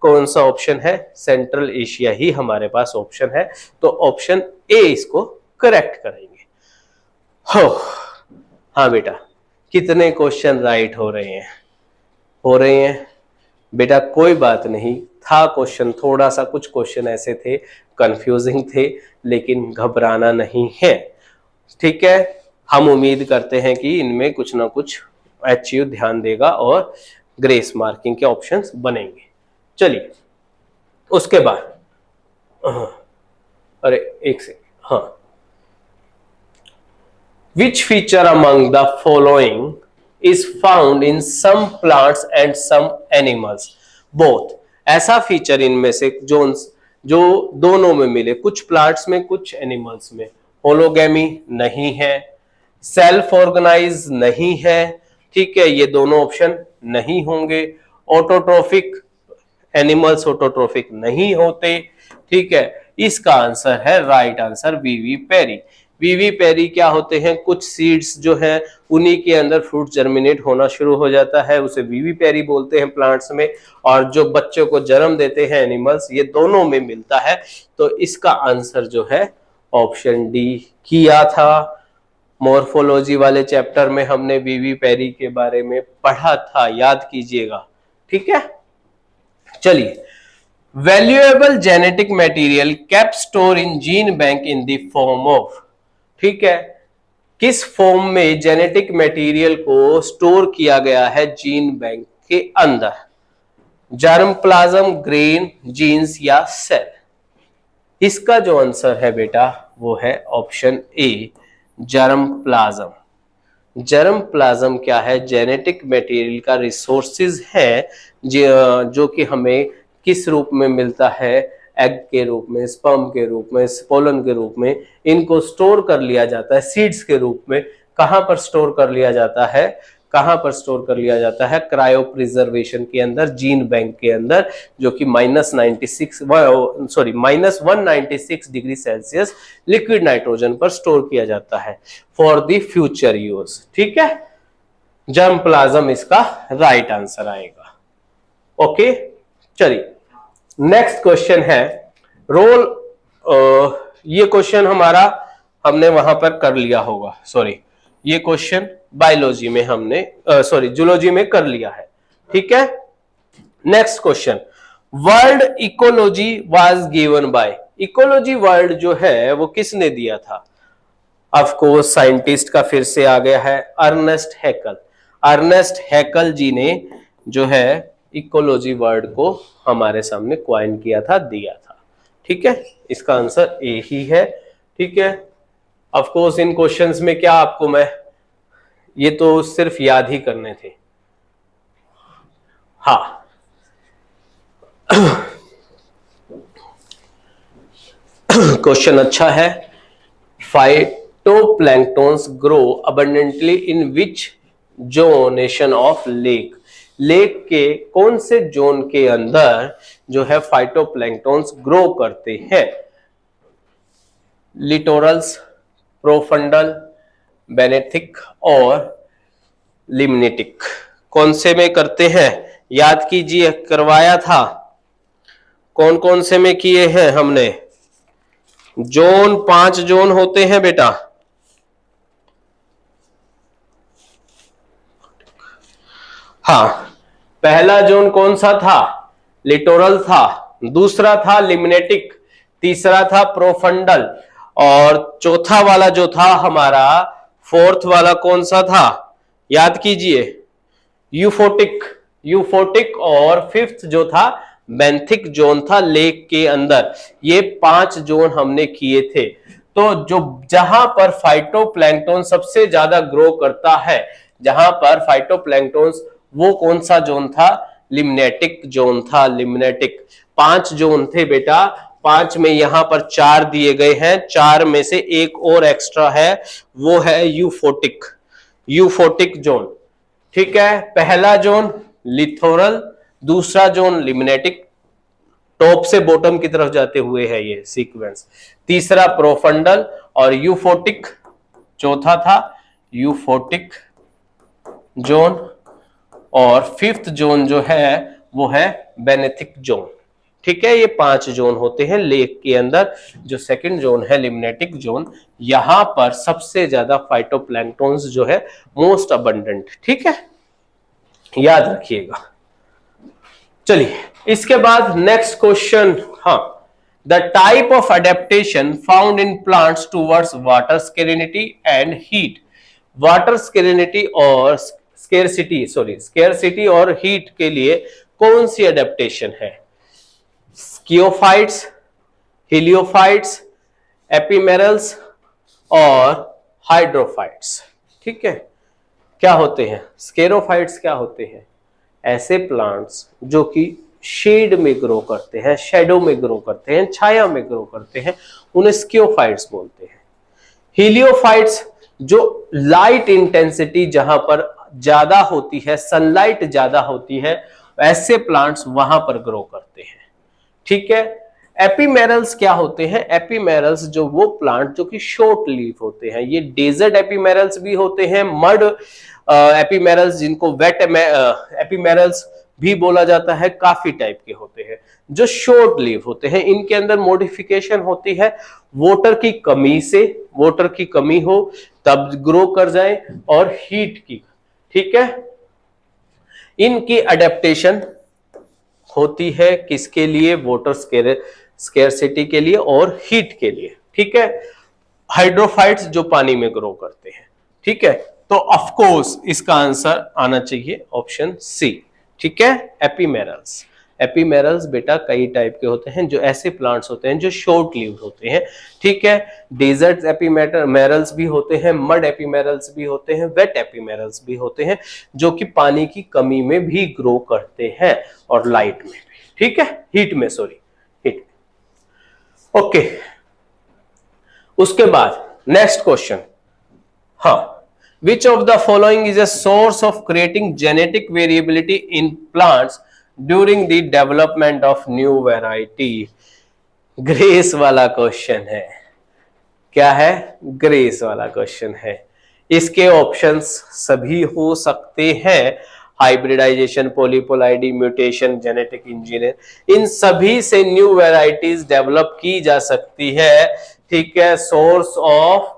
कौन सा ऑप्शन है? सेंट्रल एशिया ही हमारे पास ऑप्शन है। तो ऑप्शन ए इसको करेक्ट करेंगे। हो, हाँ बेटा, कितने क्वेश्चन राइट हो रहे हैं बेटा? कोई बात नहीं, था क्वेश्चन थोड़ा सा, कुछ क्वेश्चन ऐसे थे कंफ्यूजिंग थे, लेकिन घबराना नहीं है, ठीक है। हम उम्मीद करते हैं कि इनमें कुछ ना कुछ एचयू ध्यान देगा और ग्रेस मार्किंग के ऑप्शंस बनेंगे। चलिए, उसके बाद अरे एक सेकंड, हाँ, which feature among the following is found in some plants and some animals both? ऐसा फीचर इनमें से जो दोनों में मिले, कुछ प्लांट्स में कुछ एनिमल्स में। होलोगैमी नहीं है, सेल्फ ऑर्गेनाइज नहीं है, ठीक है, ये दोनों ऑप्शन नहीं होंगे। ऑटोट्रोफिक, एनिमल्स ऑटोट्रोफिक नहीं होते, ठीक है। इसका आंसर है, राइट आंसर, वीवी पेरी। वीवी पेरी क्या होते हैं, कुछ सीड्स जो है उन्हीं के अंदर फ्रूट जर्मिनेट होना शुरू हो जाता है, उसे वीवी पेरी बोलते हैं प्लांट्स में। और जो बच्चों को जन्म देते हैं एनिमल्स, ये दोनों में मिलता है। तो इसका आंसर जो है ऑप्शन डी किया था। मॉर्फोलॉजी वाले चैप्टर में हमने वीवी पेरी के बारे में पढ़ा था, याद कीजिएगा, ठीक है। चलिए, valuable genetic material kept store in gene bank in the form of, ठीक है, किस फॉर्म में जेनेटिक मटेरियल को स्टोर किया गया है जीन बैंक के अंदर? जर्म प्लाज्म, ग्रेन, जीन्स या सेल? इसका जो आंसर है बेटा वो है ऑप्शन ए, जर्म प्लाज्म। जर्म प्लाज्म क्या है? जेनेटिक मटेरियल का रिसोर्सेज है जो कि हमें किस रूप में मिलता है? एग के रूप में, स्पर्म के रूप में, पोलन के रूप में। इनको स्टोर कर लिया जाता है सीड्स के रूप में। कहां पर स्टोर कर लिया जाता है? कहां पर स्टोर कर लिया जाता है? क्रायो प्रिजर्वेशन के अंदर, जीन बैंक के अंदर, जो कि -196 डिग्री सेल्सियस लिक्विड नाइट्रोजन पर स्टोर किया जाता है फॉर द फ्यूचर यूज, ठीक है। जर्म प्लाज्म इसका राइट आंसर आएगा। ओके, चलिए नेक्स्ट क्वेश्चन है रोल। ये क्वेश्चन हमारा हमने वहां पर कर लिया होगा, सॉरी, ये क्वेश्चन बायोलॉजी में हमने जूलॉजी में कर लिया है, ठीक है। Next question, world ecology was given by. Ecology world जो है वो किसने दिया था? ऑफ कोर्स साइंटिस्ट का फिर से आ गया है, अर्नेस्ट हैकल। अर्नेस्ट हैकल जी ने जो है इकोलॉजी वर्ड को हमारे सामने क्वाइन किया था, दिया था, ठीक है। इसका आंसर ए ही है, ठीक है। ऑफ कोर्स इन क्वेश्चंस में क्या आपको मैं, ये तो सिर्फ याद ही करने थे, हाँ। क्वेश्चन अच्छा है। Phytoplanktons grow abundantly in which zonation of lake? Lake के कौन से जोन के अंदर जो है फाइटोप्लैंक्टन्स ग्रो करते हैं? लिटोरल्स, प्रोफंडल, बेनेथिक और लिम्नेटिक? कौन से में करते हैं? याद कीजिए, करवाया था। कौन कौन से में किए हैं हमने? जोन, 5 जोन होते हैं बेटा। हाँ, पहला जोन कौन सा था? लिटोरल था। दूसरा था लिम्नेटिक। तीसरा था प्रोफंडल। और चौथा वाला जो था हमारा, फोर्थ वाला कौन सा था? याद कीजिए, यूफोटिक। यूफोटिक। और फिफ्थ जो था बेंथिक जोन था लेक के अंदर। ये 5 जोन हमने किए थे। तो जो जहां पर फाइटोप्लैंक्टन सबसे ज्यादा ग्रो करता है, जहां पर फाइटोप्लैंक्टन, वो कौन सा जोन था? लिम्नेटिक जोन था। लिम्नेटिक। 5 जोन थे बेटा, 5 में यहां पर 4 दिए गए हैं, 4 में से एक और एक्स्ट्रा है, वो है यूफोटिक। यूफोटिक जोन, ठीक है। पहला जोन लिथोरल, दूसरा जोन लिम्नेटिक, टॉप से बॉटम की तरफ जाते हुए है ये सीक्वेंस। तीसरा प्रोफंडल और यूफोटिक, चौथा था यूफोटिक जोन। और फिफ्थ जोन जो है वो है बेनेथिक जोन, ठीक है। ये 5 जोन होते हैं लेक के अंदर। जो सेकंड जोन है लिम्नेटिक जोन, यहां पर सबसे ज्यादा फाइटोप्लैंक्टन्स जो है मोस्ट अबंडेंट, ठीक है, याद रखिएगा। चलिए इसके बाद नेक्स्ट क्वेश्चन, हाँ, the type of adaptation found in plants towards water scarcity and heat. Water scarcity और स्केरसिटी और हीट के लिए कौन सी अडेप्टेशन है? स्कियोफाइट्स, हिलियोफाइट्स, एपिमेरल्स और हाइड्रोफाइट्स, ठीक है। क्या होते हैं स्केरोफाइट्स? क्या होते हैं? ऐसे प्लांट्स जो कि शेड में ग्रो करते हैं, शेडो में ग्रो करते हैं, छाया में ग्रो करते हैं, उन्हें स्कियोफाइट्स बोलते हैं। हीलियोफाइट्स जो लाइट इंटेंसिटी जहां पर ज्यादा होती है, सनलाइट ज्यादा होती है, ऐसे प्लांट्स वहां पर ग्रो करते हैं। ठीक है। एपीमेरल्स क्या होते हैं? एपीमेरल्स जो वो प्लांट जो कि शॉर्ट लीफ होते हैं, ये डेजर्ट एपीमेरल्स भी होते हैं, मड एपीमेरल्स जिनको वेट एपीमेरल्स भी बोला जाता है, काफी टाइप के होते हैं जो शॉर्ट लीव होते हैं। इनके अंदर मॉडिफिकेशन होती है वाटर की कमी से, वाटर की कमी हो तब ग्रो कर जाए, और हीट की। ठीक है। इनकी अडेप्टेशन होती है किसके लिए? वाटर स्केर्सिटी के लिए और हीट के लिए। ठीक है। हाइड्रोफाइट्स जो पानी में ग्रो करते हैं। ठीक है। तो ऑफ कोर्स इसका आंसर आना चाहिए ऑप्शन सी। ठीक है। एपीमेरल्स। एपीमेरल्स बेटा कई टाइप के होते हैं, जो ऐसे प्लांट्स होते हैं जो शॉर्ट लीव्ड होते हैं। ठीक है। डेजर्ट एपीमेरल्स भी होते हैं, मड एपीमेरल्स भी होते हैं, वेट एपीमेरल्स भी होते हैं, जो कि पानी की कमी में भी ग्रो करते हैं और लाइट में भी। ठीक है। हीट में, सॉरी, हीट में। ओके। उसके बाद नेक्स्ट क्वेश्चन, हाँ, which of the following is a source of creating genetic variability in plants during the development of new variety? Grace वाला क्वेश्चन है। क्या है? ग्रेस वाला क्वेश्चन है। इसके ऑप्शंस सभी हो सकते हैं, hybridization, polyploidy, mutation, genetic engineer, इन सभी से न्यू वैरायटीज डेवलप की जा सकती है। ठीक है। Source of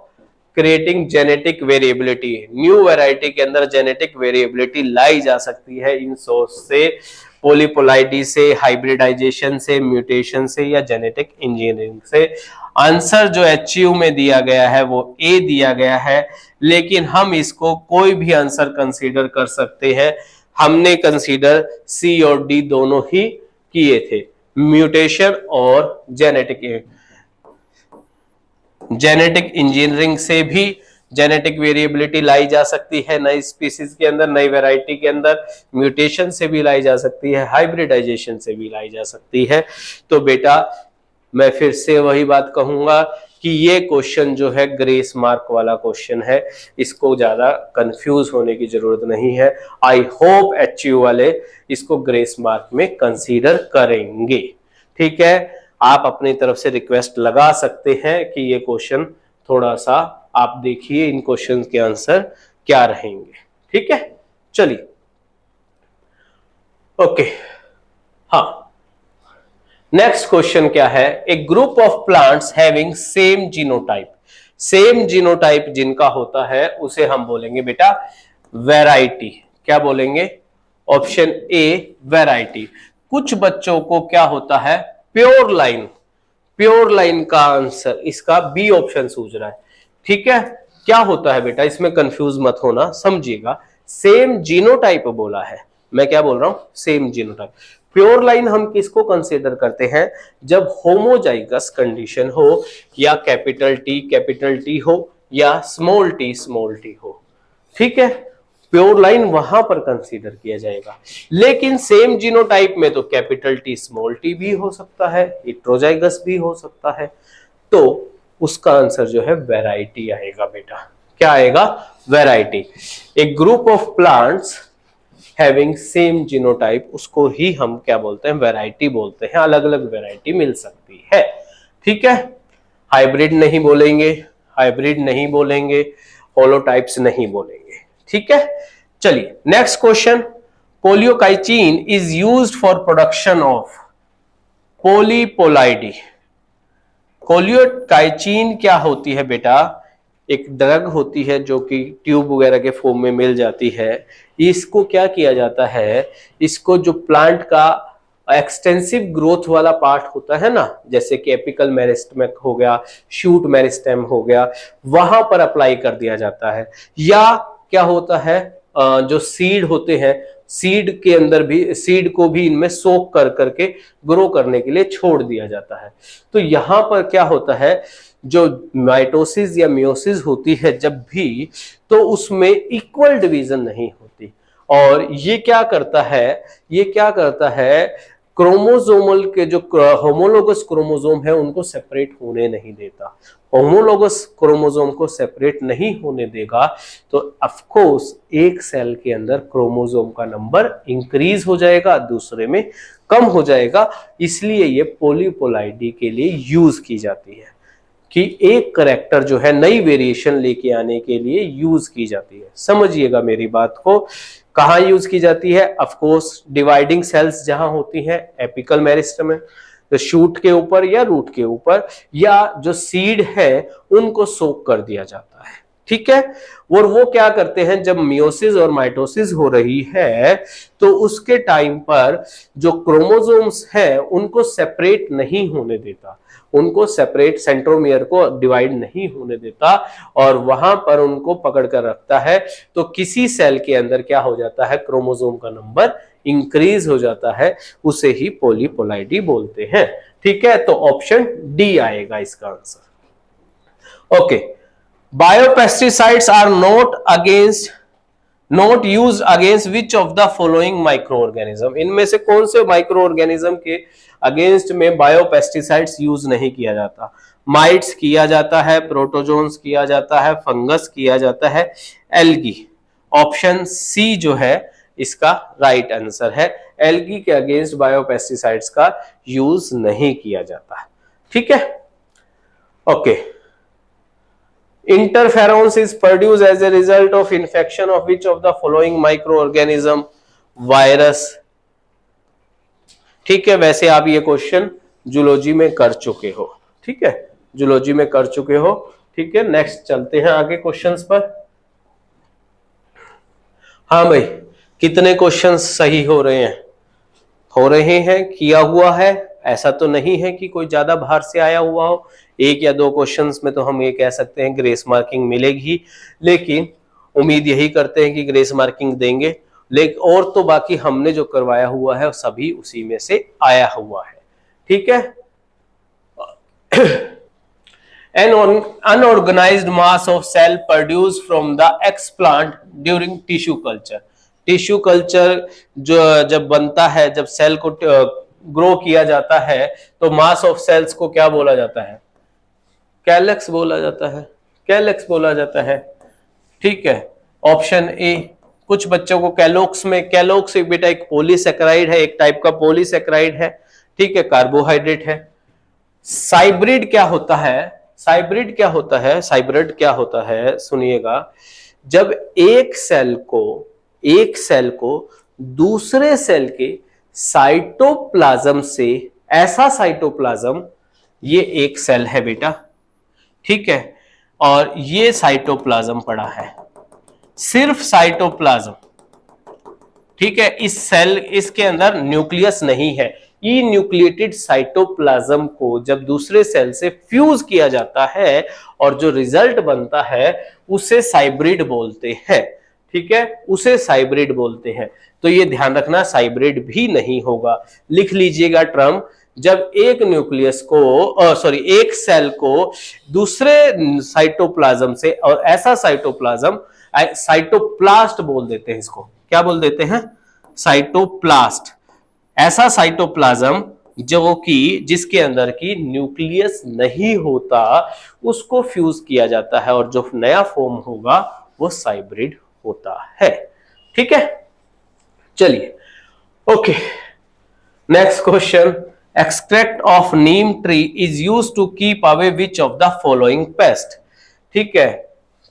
creating genetic variability, new variety के अंदर जेनेटिक वेरिएबिलिटी लाई जा सकती है इन सोर्स से, पॉलीपोलाइडी से, हाइब्रिडाइजेशन से, म्यूटेशन से, या जेनेटिक इंजीनियरिंग से। आंसर जो एचयू में दिया गया है वो ए दिया गया है, लेकिन हम इसको कोई भी आंसर कंसीडर कर सकते हैं। हमने कंसीडर सी और डी दोनों ही किए थे, म्यूटेशन और जेनेटिक इंजीनियरिंग से भी जेनेटिक वेरिएबिलिटी लाई जा सकती है नई स्पीसीज के अंदर, नई वैरायटी के अंदर। म्यूटेशन से भी लाई जा सकती है, हाइब्रिडाइजेशन से भी लाई जा सकती है। तो बेटा मैं फिर से वही बात कहूंगा कि ये क्वेश्चन जो है ग्रेस मार्क वाला क्वेश्चन है, इसको ज्यादा कंफ्यूज होने की जरूरत नहीं है। आई होप एचयू वाले इसको ग्रेस मार्क में कंसीडर करेंगे। ठीक है। आप अपनी तरफ से रिक्वेस्ट लगा सकते हैं कि ये क्वेश्चन थोड़ा सा आप देखिए, इन क्वेश्चन के आंसर क्या रहेंगे। ठीक है। चलिए, ओके। हाँ, नेक्स्ट क्वेश्चन क्या है? A group of plants having same genotype, same genotype जिनका होता है उसे हम बोलेंगे बेटा वैरायटी। क्या बोलेंगे? Option A variety. कुछ बच्चों को क्या होता है? Pure line. प्योर लाइन का आंसर इसका बी ऑप्शन सूझ रहा है। ठीक है। क्या होता है बेटा, इसमें कंफ्यूज मत होना, समझिएगा। सेम जीनोटाइप बोला है, मैं क्या बोल रहा हूं? Same genotype. प्योर लाइन हम किसको कंसीडर करते हैं? जब होमोजाइगस कंडीशन हो, या कैपिटल टी हो, या स्मॉल टी हो। ठीक है। प्योर लाइन वहां पर कंसीडर किया जाएगा। लेकिन सेम जीनोटाइप में तो कैपिटल टी स्मॉल टी भी हो सकता है, हेटेरोजाइगस भी हो सकता है। तो उसका आंसर जो है वैरायटी आएगा बेटा। क्या आएगा? वैरायटी। एक group of plants having same genotype, उसको ही हम क्या बोलते हैं? वैरायटी बोलते हैं। अलग अलग वैरायटी मिल सकती है। ठीक है। हाइब्रिड नहीं बोलेंगे, हाइब्रिड नहीं बोलेंगे, होलोटाइप्स नहीं बोलेंगे। ठीक है। चलिए next question, colchicine is used for production of polyploidy. Colchicine क्या होती है बेटा? एक ड्रग होती है जो कि ट्यूब वगैरह के फॉर्म में मिल जाती है। इसको क्या किया जाता है? इसको जो प्लांट का एक्सटेंसिव ग्रोथ वाला पार्ट होता है ना, जैसे कि एपिकल मेरिस्टेम हो गया, शूट मेरिस्टेम हो गया, वहां पर अप्लाई कर दिया जाता है। या क्या होता है, जो सीड होते हैं, सीड के अंदर भी, सीड को भी इनमें सोक कर करके ग्रो करने के लिए छोड़ दिया जाता है। तो यहां पर क्या होता है, जो माइटोसिस या मियोसिस होती है जब भी, तो उसमें इक्वल डिवीजन नहीं होती। और ये क्या करता है? ये क्या करता है? क्रोमोसोमल के जो होमोलोगस क्रोमोसोम है उनको सेपरेट होने नहीं देता। होमोलोगस क्रोमोसोम को सेपरेट नहीं होने देगा तो ऑफ कोर्स एक सेल के अंदर क्रोमोसोम का नंबर इंक्रीज हो जाएगा, दूसरे में कम हो जाएगा। इसलिए ये पॉलीपोलाइडी के लिए यूज की जाती है कि एक करैक्टर जो है नई वेरिएशन लेके आने के लिए यूज की जाती है। समझिएगा मेरी बात को, कहां यूज की जाती है? ऑफ कोर्स डिवाइडिंग सेल्स जहां होती हैं एपिकल मेरिस्टेम में, तो शूट के ऊपर या रूट के ऊपर, या जो सीड है उनको सोक कर दिया जाता है। ठीक है, और वो क्या करते हैं, जब मियोसिस और माइटोसिस हो रही है तो उसके टाइम पर जो क्रोमोसोम्स है उनको सेपरेट नहीं होने देता, उनको सेपरेट सेंट्रोमियर को डिवाइड नहीं होने देता और वहां पर उनको पकड़ कर रखता है। तो किसी सेल के अंदर क्या हो जाता है, क्रोमोसोम का नंबर इंक्रीज हो जाता है, उसे ही पॉलीपोलाइडी बोलते हैं। ठीक है, तो ऑप्शन डी आएगा इसका answer. Okay, biopesticides are not use against which of the following microorganism. इनमें से कौन से माइक्रो ऑर्गेनिज्म के अगेंस्ट में बायोपेस्टिसाइड्स यूज नहीं किया जाता? माइट्स किया जाता है, प्रोटोजोन्स किया जाता है, फंगस किया जाता है, एल्गी। ऑप्शन सी जो है इसका राइट आंसर है। एल्गी के अगेंस्ट बायोपेस्टिसाइड्स का यूज नहीं किया जाता। ठीक है, okay. Interferons is produced as a result of infection of which of the following microorganism? Virus. ठीक है, वैसे आप ये क्वेश्चन जूलॉजी में कर चुके हो। ठीक है, जूलॉजी में कर चुके हो। ठीक है, नेक्स्ट चलते हैं आगे क्वेश्चंस पर। हाँ भाई, कितने क्वेश्चंस सही हो रहे हैं? हो रहे हैं, किया हुआ है। ऐसा तो नहीं है कि कोई ज्यादा बाहर से आया हुआ हो। एक या दो क्वेश्चंस में तो हम ये कह सकते हैं ग्रेस मार्किंग मिलेगी, लेकिन उम्मीद यही करते हैं कि ग्रेस मार्किंग देंगे। लेकिन और तो बाकी हमने जो करवाया हुआ है सभी उसी में से आया हुआ है। ठीक है, an unorganized mass of cell produced from the explant during tissue culture। Tissue culture जो जब बनता है, जब सेल को ग्रो किया जाता है तो मास ऑफ सेल्स को क्या बोला जाता है? कैलेक्स बोला जाता है, कैलेक्स बोला जाता है। ठीक है, ऑप्शन ए। कुछ बच्चों को कैलोक्स में, कैलोक्स एक बेटा एक पॉलीसेकेराइड है, एक टाइप का पॉलीसेकेराइड है। ठीक है, कार्बोहाइड्रेट है। साइब्रिड क्या होता है? साइब्रिड क्या होता है? साइब्रिड क्या होता है, सुनिएगा। जब एक सेल को दूसरे सेल के साइटोप्लाज्म से, ऐसा साइटोप्लाज्म, ये एक सेल है बेटा, ठीक है, और ये साइटोप्लाज्म पड़ा है, सिर्फ साइटोप्लाज्म। ठीक है, इस सेल, इसके अंदर न्यूक्लियस नहीं है। ई न्यूक्लिएटेड साइटोप्लाज्म को जब दूसरे सेल से फ्यूज किया जाता है और जो रिजल्ट बनता है उसे साइब्रिड बोलते हैं। ठीक है, उसे साइब्रिड बोलते हैं। तो ये ध्यान रखना, साइब्रिड भी नहीं होगा। लिख लीजिएगा टर्म, जब एक न्यूक्लियस को एक सेल को दूसरे साइटोप्लाज्म से, और ऐसा साइटोप्लाज्म, साइटोप्लास्ट बोल देते हैं इसको, क्या बोल देते हैं? साइटोप्लास्ट। ऐसा साइटोप्लाज्म जो कि जिसके अंदर की न्यूक्लियस नहीं होता उसको फ्यूज किया जाता है और जो नया फॉर्म होगा वो साइब्रिड होता है। ठीक है, चलिए, okay. Next question, extract of neem tree is used to keep away which of the following pest. ठीक है,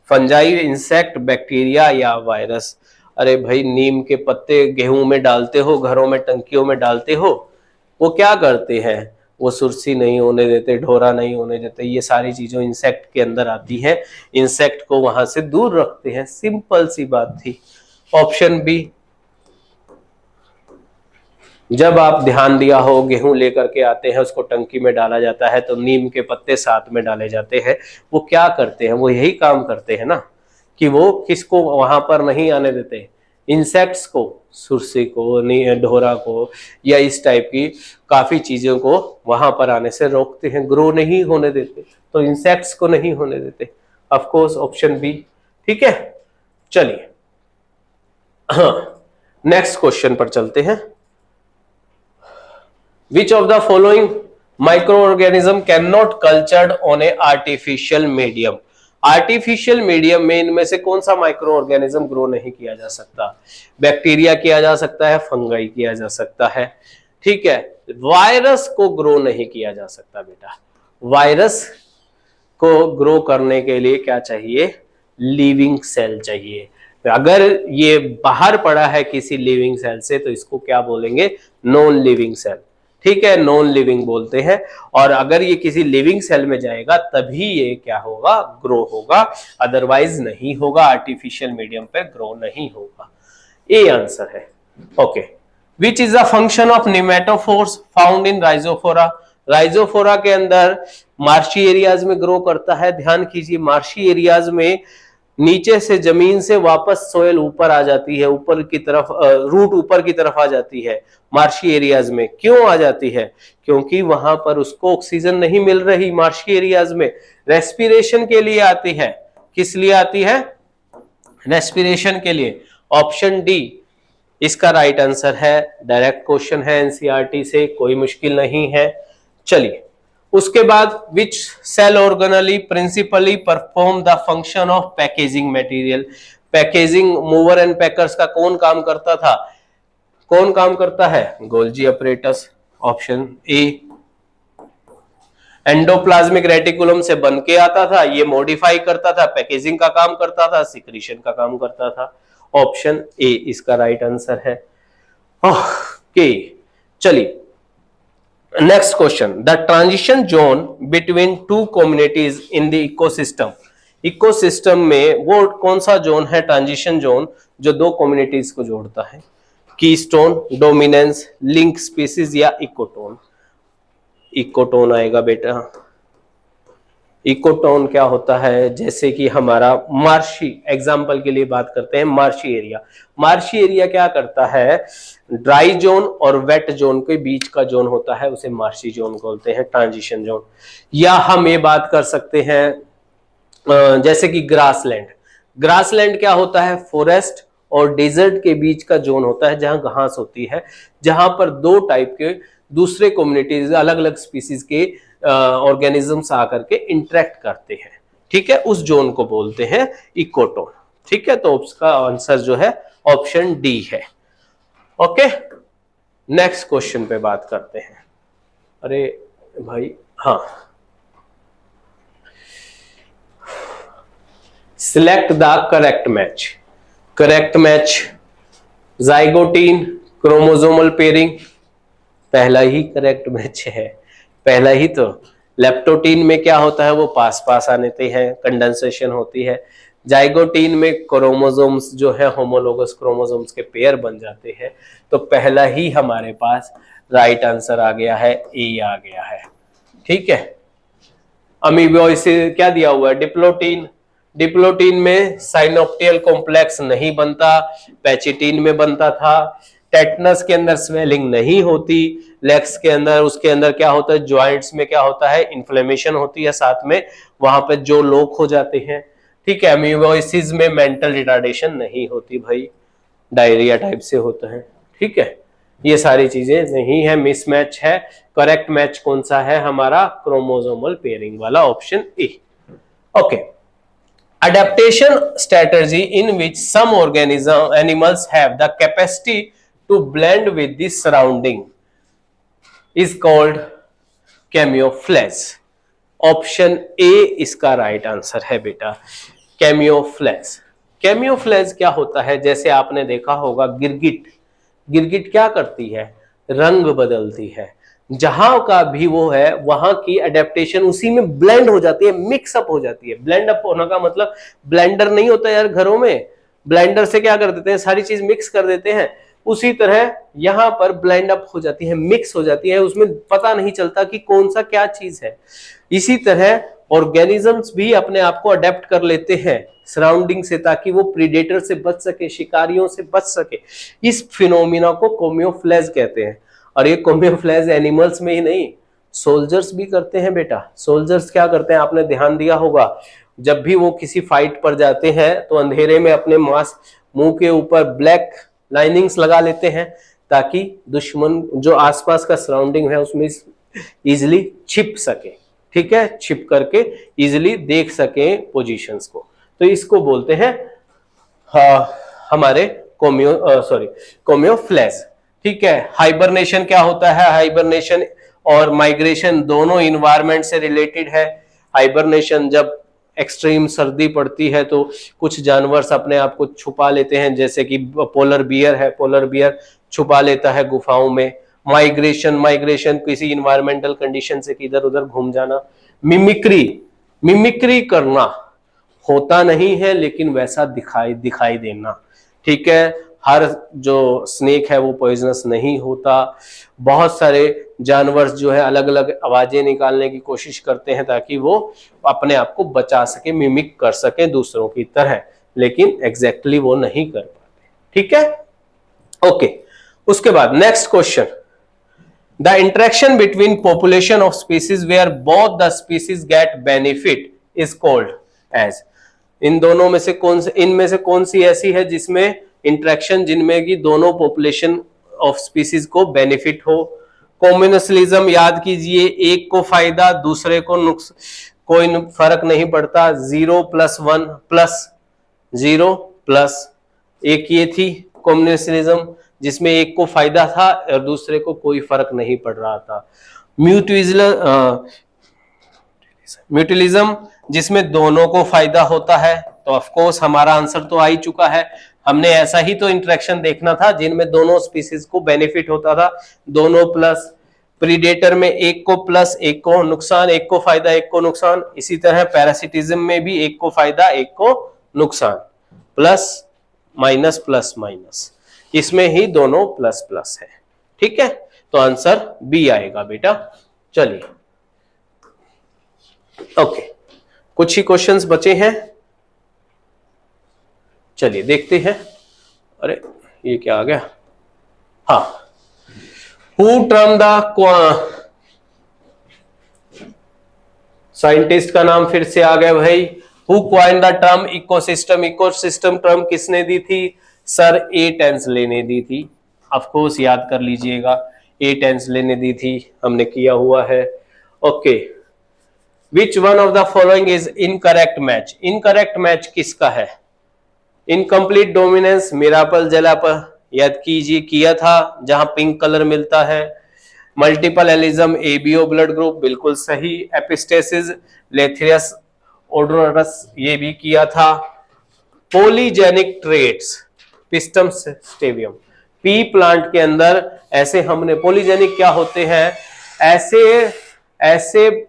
फंजाई, इंसेक्ट, बैक्टीरिया या वायरस। अरे भाई, नीम के पत्ते गेहूं में डालते हो, घरों में टंकियों में डालते हो, वो क्या करते हैं? वो सुरसी नहीं होने देते, ढोरा नहीं होने देते। ये सारी चीजें इंसेक्ट के अंदर आती हैं, इंसेक्ट को वहां से दूर रखते हैं। सिंपल सी बात थी। Option B. जब आप ध्यान दिया हो, गेहूं लेकर के आते हैं, उसको टंकी में डाला जाता है तो नीम के पत्ते साथ में डाले जाते हैं। वो क्या करते हैं? वो यही काम करते हैं ना, कि वो किसको वहां पर नहीं आने देते, इंसेक्ट्स को, सुरसी को, ढोरा को, या इस टाइप की काफी चीजों को वहां पर आने से रोकते हैं, ग्रो नहीं होने देते। तो इंसेक्ट्स को नहीं होने देते। Of course option B. ठीक है, चलिए, हाँ, नेक्स्ट क्वेश्चन पर चलते हैं। Which of the following microorganism can not cultured on a artificial medium. Artificial medium में इनमें से कौन सा माइक्रो ऑर्गेनिज्म ग्रो नहीं किया जा सकता? बैक्टीरिया किया जा सकता है, फंगाई किया जा सकता है, ठीक है। वायरस को ग्रो नहीं किया जा सकता बेटा। वायरस को ग्रो करने के लिए क्या चाहिए? लिविंग सेल चाहिए। अगर ये बाहर पड़ा है किसी लिविंग सेल से तो इसको क्या बोलेंगे? नॉन लिविंग सेल, ठीक है, नॉन लिविंग बोलते हैं। और अगर ये किसी लिविंग सेल में जाएगा तभी ये क्या होगा? ग्रो होगा, अदरवाइज नहीं होगा, आर्टिफिशियल मीडियम पे ग्रो नहीं होगा। ये आंसर है। Okay, which is the function of pneumatophores found in Rhizophora? Rhizophora के अंदर मार्शी एरियाज में ग्रो करता है। ध्यान कीजिए, मार्शी एरियाज में नीचे से जमीन से वापस सोयल ऊपर आ जाती है, ऊपर की तरफ रूट ऊपर की तरफ आ जाती है मार्शी एरियाज में। क्यों आ जाती है? क्योंकि वहां पर उसको ऑक्सीजन नहीं मिल रही मार्शी एरियाज में, रेस्पिरेशन के लिए आती है। किस लिए आती है? रेस्पिरेशन के लिए। ऑप्शन डी इसका राइट आंसर है। डायरेक्ट क्वेश्चन है एनसीईआरटी से, कोई मुश्किल नहीं है। चलिए, उसके बाद which cell organelle principally perform the function of packaging material? Packaging mover and packers का कौन काम करता था? कौन काम करता है? Golgi apparatus. Option A. Endoplasmic reticulum से बन के आता था, ये मॉडिफाई करता था, पैकेजिंग का काम करता था, सिक्रीशन का काम करता था। ऑप्शन ए इसका राइट आंसर है। ओके, चलिए next question. The transition zone between two communities in the ecosystem. Ecosystem में वो कौन सा जोन है, ट्रांजिशन जोन, जो दो कम्युनिटीज को जोड़ता है? कीस्टोन, डोमिनेंस, लिंक स्पीसीज या इकोटोन? इकोटोन आएगा बेटा। इकोटोन क्या होता है? जैसे कि हमारा मार्शी, एग्जाम्पल के लिए बात करते हैं मार्शी एरिया। मार्शी एरिया क्या करता है? ड्राई जोन और वेट जोन के बीच का जोन होता है, उसे मार्शी जोन बोलते हैं, ट्रांजिशन जोन। या हम ये बात कर सकते हैं जैसे कि ग्रासलैंड। ग्रासलैंड क्या होता है? फॉरेस्ट और डेजर्ट के बीच का जोन होता है, जहां घास होती है, जहां पर दो टाइप के दूसरे कम्युनिटीज, अलग अलग स्पीसीज के ऑर्गेनिजम्स आकर के इंटरेक्ट करते हैं, ठीक है, उस जोन को बोलते हैं इकोटोन। ठीक है, तो उसका आंसर जो है ऑप्शन डी है। ओके, नेक्स्ट क्वेश्चन पे बात करते हैं। अरे भाई, हाँ, select the correct match. Correct match, zygotene, chromosomal pairing, पहला ही करेक्ट मैच है, पहला ही तो। लेप्टोटीन में क्या होता है? वो पास पास आते हैं, कंडेंसेशन होती है। जाइगोटीन में क्रोमोसोम्स जो है होमोलोगस क्रोमोसोम्स के पेयर बन जाते हैं। तो पहला ही हमारे पास राइट आंसर आ गया है, ए आ गया है। ठीक है, अमीबोइसिस क्या दिया हुआ है? डिप्लोटीन। डिप्लोटीन में साइनोप्टियल कॉम्प्लेक्स नहीं बनता, पैचिटीन में बनता था। टेटनस के अंदर स्वेलिंग नहीं होती, लेग्स के अंदर, उसके अंदर क्या होता है? जॉइंट्स में क्या होता है? इन्फ्लेमेशन होती है, साथ में वहां पे जो लोक हो जाते हैं। ठीक है, अमीबोइसिस में मेंटल रिटार्डेशन नहीं होती भाई, डायरिया टाइप से होता है। ठीक है, ये सारी चीजें नहीं है, मिसमैच है। करेक्ट मैच कौन सा है हमारा? क्रोमोसोमल पेयरिंग वाला, option A. Okay, adaptation strategy in which some animals have the capacity to blend with the surrounding is called camouflage. Option A इसका राइट आंसर है बेटा, कैमियोफ्लेज। कैमियोफ्लेज क्या होता है? जैसे आपने देखा होगा गिरगिट, गिरगिट क्या करती है? रंग बदलती है। जहां का भी वो है वहां की एडेप्टेशन उसी में ब्लेंड हो जाती है, मिक्सअप हो जाती है। ब्लेंड अप होने का मतलब ब्लेंडर नहीं होता यार घरों में, ब्लेंडर से क्या कर देते हैं? सारी चीज मिक्स कर देते हैं। उसी तरह यहां पर ब्लेंड अप हो जाती है, मिक्स हो जाती है, उसमें पता नहीं चलता कि कौन सा क्या चीज है। इसी तरह ऑर्गेनिजम्स भी अपने आप को अडेप्ट कर लेते हैं सराउंडिंग से, ताकि वो प्रीडेटर से बच सके, शिकारियों से बच सके। इस फिनोमिना को कैमियोफ्लेज कहते हैं। और ये कैमियोफ्लेज एनिमल्स में ही नहीं, सोल्जर्स भी करते हैं बेटा। सोल्जर्स क्या करते हैं? आपने ध्यान दिया होगा, जब भी वो किसी फाइट पर जाते हैं तो अंधेरे में अपने मास्क, मुंह के ऊपर ब्लैक लाइनिंग्स लगा लेते हैं, ताकि दुश्मन जो आसपास का सराउंडिंग है उसमें इजिली छिप सके, ठीक है, छिप करके इजिली देख सके पोजीशंस को। तो इसको बोलते हैं हमारे कोमियोफ्लेज, ठीक है। हाइबरनेशन क्या होता है? हाइबरनेशन और माइग्रेशन दोनों इन्वायरमेंट से रिलेटेड है। हाइबरनेशन जब एक्सट्रीम सर्दी पड़ती है तो कुछ जानवर अपने आप को छुपा लेते हैं, जैसे कि पोलर बियर है, पोलर बियर छुपा लेता है गुफाओं में। माइग्रेशन किसी इन्वायरमेंटल कंडीशन से इधर उधर घूम जाना। मिमिक्री करना होता नहीं है लेकिन वैसा दिखाई देना, ठीक है। हर जो स्नेक है वो पॉइजनस नहीं होता। बहुत सारे जानवर जो है अलग अलग आवाजें निकालने की कोशिश करते हैं ताकि वो अपने आप को बचा सके, मिमिक कर सके दूसरों की तरह, लेकिन एग्जैक्टली वो नहीं कर पाते, ठीक है। ओके, उसके बाद next question, the interaction between population of species where both the species get benefit is called as. इनमें से कौन सी ऐसी है जिसमें इंटरेक्शन, जिनमें कि दोनों पॉपुलेशन ऑफ स्पीसीज को बेनिफिट हो? कॉम्युनिस्टलिज्म याद कीजिए, एक को फायदा दूसरे को नुकसान, कोई फर्क नहीं पड़ता। 0+1 + 0+1 ये थी कॉम्युनिस्टलिज्म, जिसमें एक को फायदा था और दूसरे को कोई फर्क नहीं पड़ रहा था। म्यूचुअलिज्म जिसमें दोनों को फायदा होता है। तो ऑफ कोर्स हमारा आंसर तो आ ही चुका है, हमने ऐसा ही तो इंटरेक्शन देखना था जिनमें दोनों स्पीसीज को बेनिफिट होता था, दोनों प्लस। प्रीडेटर में एक को प्लस एक को नुकसान, एक को फायदा एक को नुकसान। इसी तरह पैरासिटिज्म में भी एक को फायदा एक को नुकसान, प्लस माइनस प्लस माइनस, इसमें ही दोनों प्लस प्लस है, ठीक है। तो आंसर बी आएगा बेटा। चलिए ओके, कुछ ही क्वेश्चंस बचे हैं, चलिए देखते हैं। अरे ये क्या आ गया? हाँ, हु टर्म द साइंटिस्ट का नाम फिर से आ गया भाई। Who coin the term ecosystem? Ecosystem term किसने दी थी? सर ए टेंसले ने दी थी। ऑफ कोर्स याद कर लीजिएगा, ए टेंसले ने दी थी, हमने किया हुआ है। Okay, which one of the following is incorrect match? Incorrect match किसका है? इनकम्प्लीट डोमिनेंस मिरापल जलापल याद कीजिए, किया था, जहां पिंक कलर मिलता है। Multiple allelism ABO blood group, बिल्कुल सही। एपिस्टेसिस लेथेरियस ओडोरस, ये भी किया था। Polygenic traits Pisum sativum, pea plant के अंदर ऐसे हमने, पॉलीजेनिक क्या होते हैं? ऐसे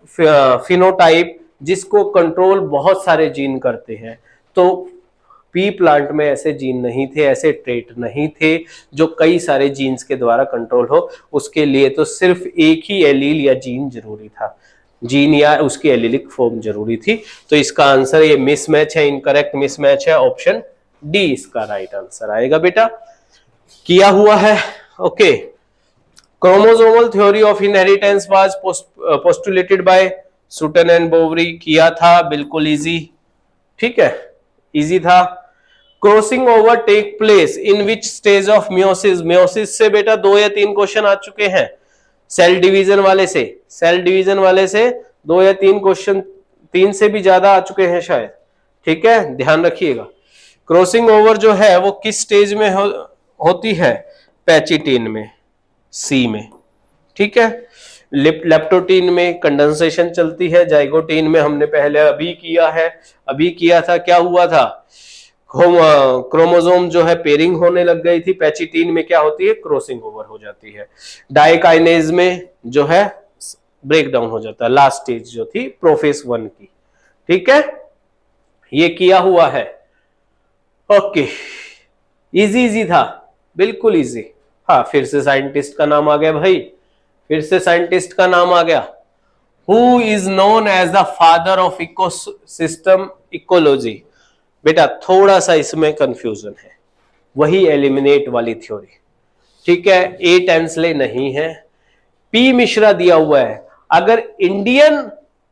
फिनोटाइप जिसको कंट्रोल बहुत सारे जीन करते हैं। तो पी प्लांट में ऐसे जीन नहीं थे, ऐसे ट्रेट नहीं थे जो कई सारे जीन्स के द्वारा कंट्रोल हो। उसके लिए तो सिर्फ एक ही एलील या जीन जरूरी था, जीन या उसकी एलिलिक फॉर्म जरूरी थी। तो इसका आंसर ये मिसमैच है, इनकरेक्ट मिसमैच है, ऑप्शन डी इसका राइट आंसर आएगा बेटा। किया हुआ है। Okay, chromosomal theory of inheritance was postulated by Sutton and Boveri, किया था, बिल्कुल इजी, ठीक है, इजी था। Crossing over take place in which stage of meiosis? Meiosis से बेटा 2 या 3 क्वेश्चन आ चुके हैं। सेल डिवीजन वाले से 2 या 3 क्वेश्चन, 3 से भी ज्यादा आ चुके हैं शायद, ठीक है, ध्यान रखिएगा। क्रॉसिंग ओवर जो है वो किस स्टेज में होती है? पैचिटीन में, सी में, ठीक है। लेप्टोटीन में कंडेंसेशन चलती है, जाइगोटीन में हमने पहले अभी किया था, क्या हुआ था? क्रोमोसोम जो है पेयरिंग होने लग गई थी। पैचिटीन में क्या होती है? क्रॉसिंग ओवर हो जाती है। डाइकाइनेज में जो है ब्रेक डाउन हो जाता है, लास्ट स्टेज जो थी प्रोफेज 1 की, ठीक है, ये किया हुआ है। ओके, इजी था, बिल्कुल इजी। हाँ, फिर से साइंटिस्ट का नाम आ गया भाई, फिर से साइंटिस्ट का नाम आ गया। Who is known as the father of ecosystem ecology? बेटा थोड़ा सा इसमें कंफ्यूजन है, वही एलिमिनेट वाली थ्योरी, ठीक है। ए टेंसले नहीं है, पी मिश्रा दिया हुआ है। अगर इंडियन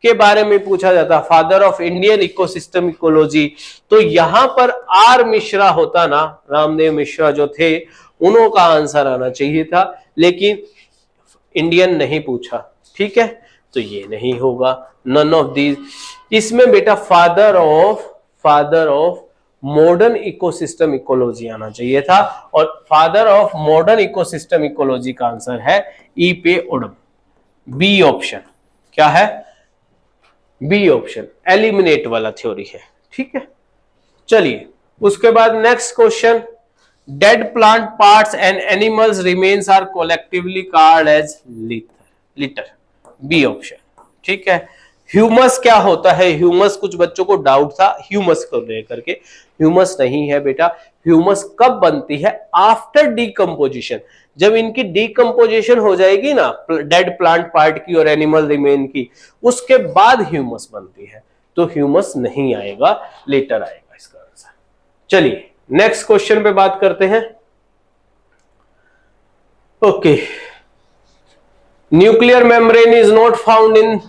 के बारे में पूछा जाता, father of Indian ecosystem ecology, तो यहां पर आर मिश्रा होता ना, रामदेव मिश्रा जो थे उन्हों का आंसर आना चाहिए था, लेकिन इंडियन नहीं पूछा। ठीक है, तो ये नहीं होगा, नन ऑफ दीज। इसमें बेटा father of modern ecosystem ecology आना चाहिए था, और father of modern ecosystem ecology का आंसर है ईपे ओडम, बी ऑप्शन। क्या है? बी ऑप्शन, एलिमिनेट वाला थ्योरी है। ठीक है, चलिए उसके बाद next question, dead plant parts and animals remains are collectively called as litter, B option. ठीक है, ह्यूमस क्या होता है? ह्यूमस, कुछ बच्चों को डाउट था ह्यूमस को लेकर के, ह्यूमस नहीं है बेटा। ह्यूमस कब बनती है? आफ्टर डीकंपोजिशन, जब इनकी डीकंपोजिशन हो जाएगी ना, डेड प्लांट पार्ट की और एनिमल रिमेन की, उसके बाद ह्यूमस बनती है। तो ह्यूमस नहीं आएगा, लेटर आएगा इसका आंसर। चलिए नेक्स्ट क्वेश्चन पे बात करते हैं। Okay, nuclear membrane is not found in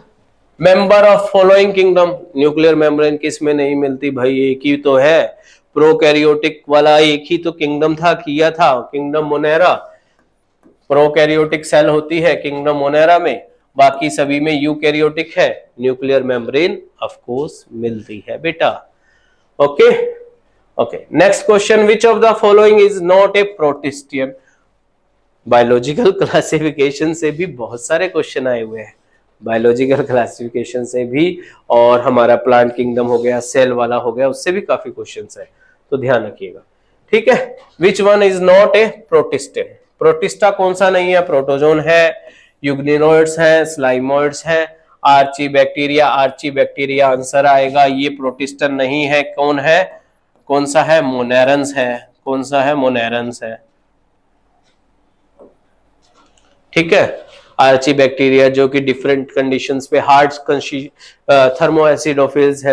member of following kingdom. Nuclear membrane किस में नहीं मिलती भाई? एक ही तो है, प्रोकैरियोटिक वाला एक ही तो किंगडम था, किया था, किंगडम मोनेरा। प्रोकैरियोटिक सेल होती है किंगडम मोनेरा में, बाकी सभी में यूकैरियोटिक है। न्यूक्लियर मेम्ब्रेन ऑफ कोर्स मिलती है बेटा। Okay okay, next question, which of the following is not a protistan? Biological classification से भी बहुत सारे क्वेश्चन आए हुए हैं, बायोलॉजिकल क्लासिफिकेशन से भी, और हमारा प्लांट किंगडम हो गया, सेल वाला हो गया, उससे भी काफी क्वेश्चंस है, तो ध्यान रखिएगा। ठीक है, which one is not a protistan? Protista कौन सा नहीं है? प्रोटोजोन है, यूग्निनोइड्स है, स्लाइमोइड्स है, archaebacteria, archaebacteria answer आएगा। ये प्रोटिस्टन नहीं है, कौन है? कौन सा है? मोनेरंस है। कौन सा है? मोनेरंस है। ठीक है, आर्ची बैक्टीरिया जो कि डिफरेंट कंडीशंस पे हार्ड थर्मो एसिडोफिल्स,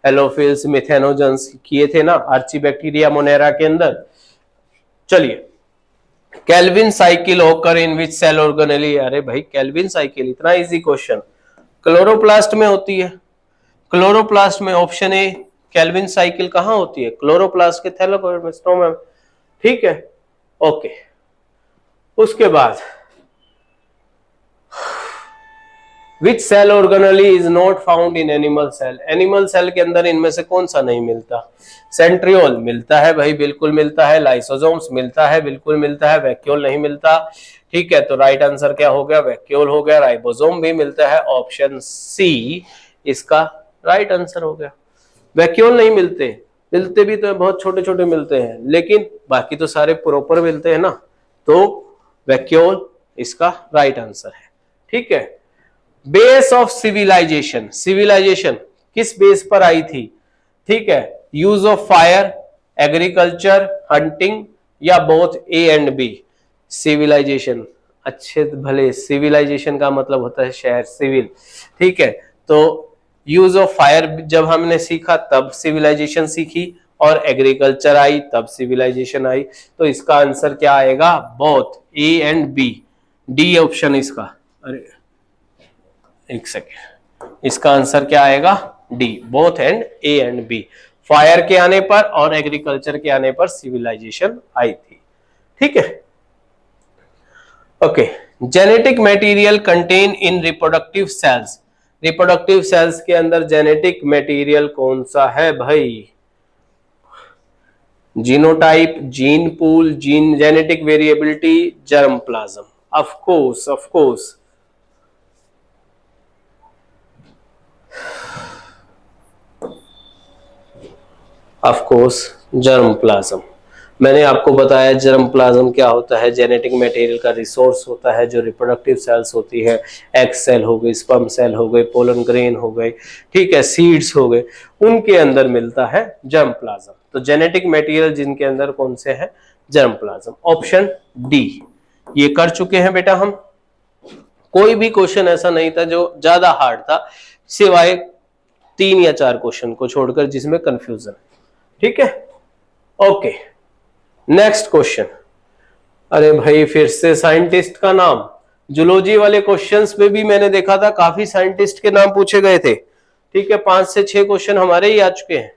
हेलोफिल्स, मिथेनोजेंस किए थे ना आर्ची बैक्टीरिया मोनेरा के अंदर। चलिए, केल्विन साइकिल ओकर इन विच सेल ऑर्गेनेली? अरे भाई केल्विन साइकिल इतना इजी क्वेश्चन, क्लोरोप्लास्ट में होती है। क्लोरोप्लास्ट में ऑप्शन ए, केल्विन साइकिल कहां होती है? क्लोरोप्लास्ट के थैलाकोइडोस्टोम में। ठीक है, ओके। उसके बाद which cell organelle is not found in animal cell? Animal cell के अंदर इनमें से कौन सा नहीं मिलता? सेंट्रियोल मिलता है भाई, बिल्कुल मिलता है। लाइसोसोम्स मिलता है, बिल्कुल मिलता है। वैक्यूल नहीं मिलता। ठीक है, तो राइट आंसर क्या हो गया? वैक्यूल हो गया। राइबोसोम भी मिलता है, ऑप्शन सी इसका राइट आंसर हो गया। वैक्यूल नहीं मिलते, मिलते भी तो बहुत छोटे छोटे मिलते हैं, लेकिन बाकी तो सारे प्रॉपर मिलते हैं ना, तो वैक्यूल इसका राइट आंसर है। ठीक है, बेस ऑफ सिविलाइजेशन, सिविलाइजेशन किस बेस पर आई थी? ठीक है, use of fire, agriculture, hunting, या both A and B? Civilization, अच्छे भले सिविलाइजेशन का मतलब होता है शहर, सिविल। ठीक है, तो यूज ऑफ फायर जब हमने सीखा तब सिविलाइजेशन सीखी, और एग्रीकल्चर आई तब सिविलाइजेशन आई। तो इसका आंसर क्या आएगा? Both A and B, D option इसका। अरे एक सेकेंड, इसका आंसर क्या आएगा? D, both and A and B. Fire के आने पर और एग्रीकल्चर के आने पर सिविलाइजेशन आई थी। ठीक है, okay. Genetic material contain in reproductive cells, reproductive cells के अंदर जेनेटिक मटेरियल कौन सा है भाई? Genotype, gene pool, gene genetic variability, germ plasm. Of course, of course of course germ plasm. मैंने आपको बताया जर्म प्लाज्म क्या होता है, जेनेटिक मटेरियल का रिसोर्स होता है जो रिप्रोडक्टिव सेल्स होती है, एग सेल हो गई, स्पर्म सेल हो गए, पोलन ग्रेन हो गए, ठीक है, सीड्स हो गए, उनके अंदर मिलता है जर्म प्लाज्म। तो जेनेटिक मटेरियल जिनके अंदर कौन से है? Germ plasm, option D. ये कर चुके हैं बेटा हम। कोई भी क्वेश्चन ऐसा नहीं था जो ज्यादा हार्ड था, सिवाय 3 या 4 क्वेश्चन को छोड़कर जिसमें कंफ्यूजन। ठीक है, ओके। नेक्स्ट क्वेश्चन, अरे भाई फिर से साइंटिस्ट का नाम। जूलॉजी वाले क्वेश्चंस में भी मैंने देखा था काफी साइंटिस्ट के नाम पूछे गए थे। ठीक है, 5 से 6 क्वेश्चन हमारे ही आ चुके हैं।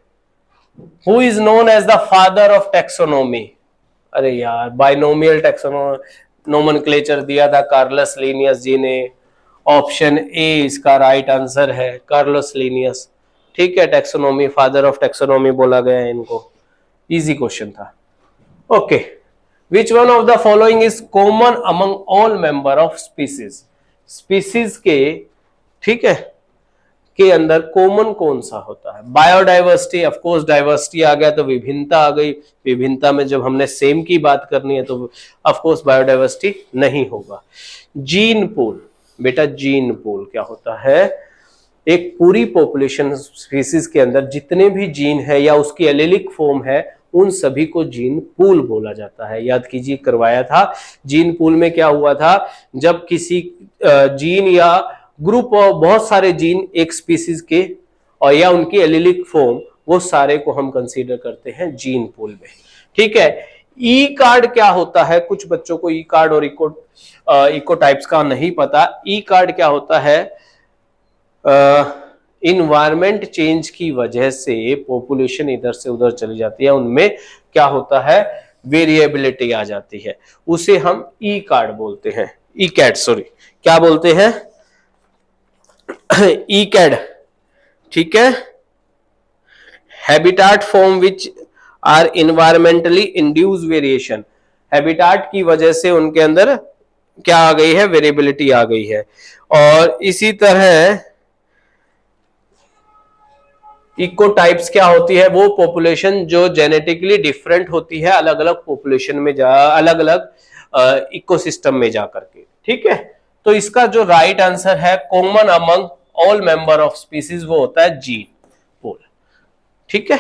Who is known as the father of taxonomy? अरे यार, बाइनोमियल नोमेनक्लेचर दिया था कार्लस लिनियस जी ने। ऑप्शन ए इसका राइट आंसर है, कार्लस लिनियस। ठीक है, टैक्सोनॉमी, फादर ऑफ टैक्सोनॉमी बोला गया है इनको। इजी क्वेश्चन था। Okay, which one of the following is common among all member of species. Species के, ठीक है, के अंदर कॉमन कौन सा होता है? बायोडाइवर्सिटी, ऑफ कोर्स डाइवर्सिटी आ गया तो विभिन्नता आ गई। विभिन्नता में जब हमने सेम की बात करनी है तो ऑफ कोर्स बायोडाइवर्सिटी नहीं होगा। जीन पूल, बेटा जीन पूल क्या होता है? एक पूरी पॉपुलेशन स्पीसीज के अंदर जितने भी जीन है या उसकी एलेलिक फॉर्म है, उन सभी को जीन पूल बोला जाता है। याद कीजिए, करवाया था। जीन पूल में क्या हुआ था? जब किसी जीन या ग्रुप ऑफ बहुत सारे जीन एक स्पीसीज के और या उनकी एलिलिक फॉर्म, वो सारे को हम कंसीडर करते हैं जीन पूल में। ठीक है। ई कार्ड क्या होता है? कुछ बच्चों को ई कार्ड और इको टाइप्स का नहीं पता। ई कार्ड क्या होता है? इन्वायरमेंट चेंज की वजह से पॉपुलेशन इधर से उधर चली जाती है, उनमें क्या होता है? वेरिएबिलिटी आ जाती है, उसे हम ई कार्ड बोलते हैं। ई कैड, सॉरी, क्या बोलते हैं? Ecad. ठीक है। Habitat form which are environmentally induce variation, habitat की वजह से उनके अंदर क्या आ गई है? वेरिएबिलिटी आ गई है। और इसी तरह इको टाइप्स क्या होती है? वो पॉपुलेशन जो जेनेटिकली डिफरेंट होती है अलग अलग पॉपुलेशन में अलग अलग इकोसिस्टम में जाकर के। ठीक है। तो इसका जो राइट आंसर है common among all member of species, वो होता है जीन पूल। ठीक है।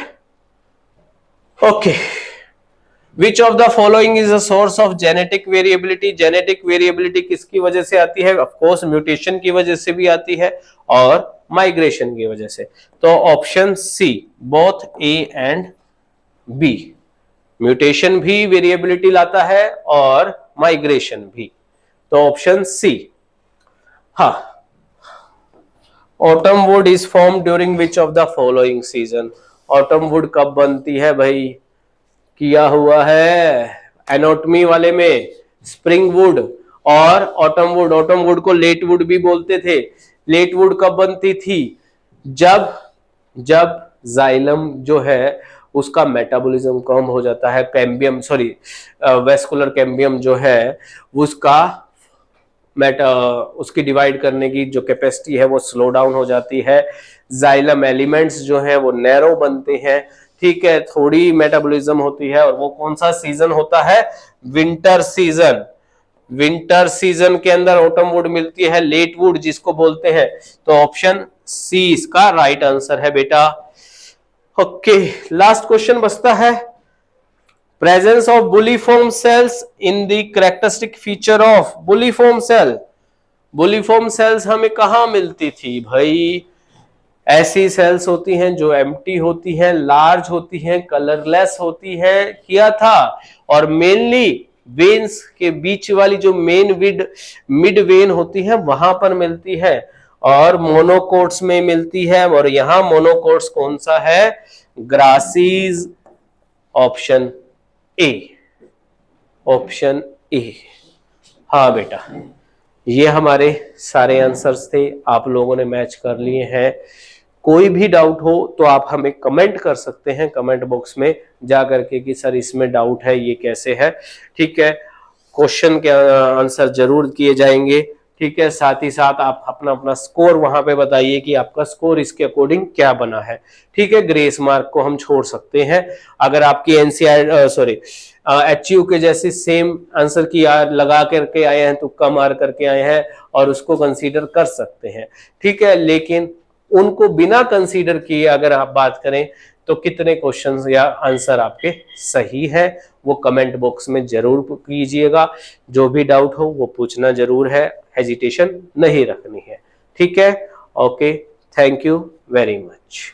Okay, which of the following is a source of genetic variability. Genetic variability किसकी वजह से आती है? ऑफ कोर्स म्यूटेशन की वजह से भी आती है और माइग्रेशन की वजह से। तो option C, both A and B. Mutation भी वेरिएबिलिटी लाता है और माइग्रेशन भी। तो ऑप्शन सी। हाँ, autumn wood is form during which of the following season. Autumn wood कब बनती है भाई? किया हुआ है एनाटॉमी वाले में, स्प्रिंग वुड और ऑटम वुड। ऑटम वुड को लेट वुड भी बोलते थे। लेट वुड कब बनती थी? जब जाइलम जो है उसका मेटाबॉलिज्म कम हो जाता है, कैम्बियम, सॉरी, वेस्कुलर कैम्बियम जो है उसका उसकी डिवाइड करने की जो कैपेसिटी है वो स्लो डाउन हो जाती है। जाइलम एलिमेंट्स जो है वो नैरो बनते हैं। ठीक है, थोड़ी मेटाबॉलिज्म होती है। और वो कौन सा सीजन होता है? Winter season. विंटर सीजन के अंदर ऑटम वुड मिलती है, लेट वुड जिसको बोलते हैं। तो ऑप्शन सी इसका राइट आंसर है बेटा। ओके, लास्ट क्वेश्चन बचता है, presence of bulliform cells in the characteristic feature of bulliform cell. Bulliform cells हमें कहां मिलती थी भाई? ऐसी सेल्स होती हैं जो एम्प्टी होती हैं, लार्ज होती हैं, कलरलेस होती है, किया था। और मेनली वेन्स के बीच वाली जो मिड वेन होती है वहां पर मिलती है और मोनोकोट्स में मिलती है। और यहां मोनोकोट्स कौन सा है? Grasses. Option A, option A. हाँ बेटा, ये हमारे सारे आंसर्स थे, आप लोगों ने मैच कर लिए हैं। कोई भी डाउट हो तो आप हमें कमेंट कर सकते हैं कमेंट बॉक्स में जा करके कि सर इसमें डाउट है, ये कैसे है। ठीक है, क्वेश्चन के आंसर जरूर किए जाएंगे। ठीक है, साथ ही साथ आप अपना अपना स्कोर वहां पे बताइए कि आपका स्कोर इसके अकॉर्डिंग क्या बना है। ठीक है, ग्रेस मार्क को हम छोड़ सकते हैं अगर आपकी एनसीआर सॉरी एचयू के जैसे सेम आंसर की लगा करके आए हैं, तुक्का मार करके आए हैं, और उसको कंसीडर कर सकते हैं। ठीक है, लेकिन उनको बिना कंसीडर किए अगर आप बात करें तो कितने क्वेश्चंस या आंसर आपके सही है वो कमेंट बॉक्स में जरूर कीजिएगा। जो भी डाउट हो वो पूछना जरूर है, हेजिटेशन नहीं रखनी है। ठीक है, okay, thank you very much.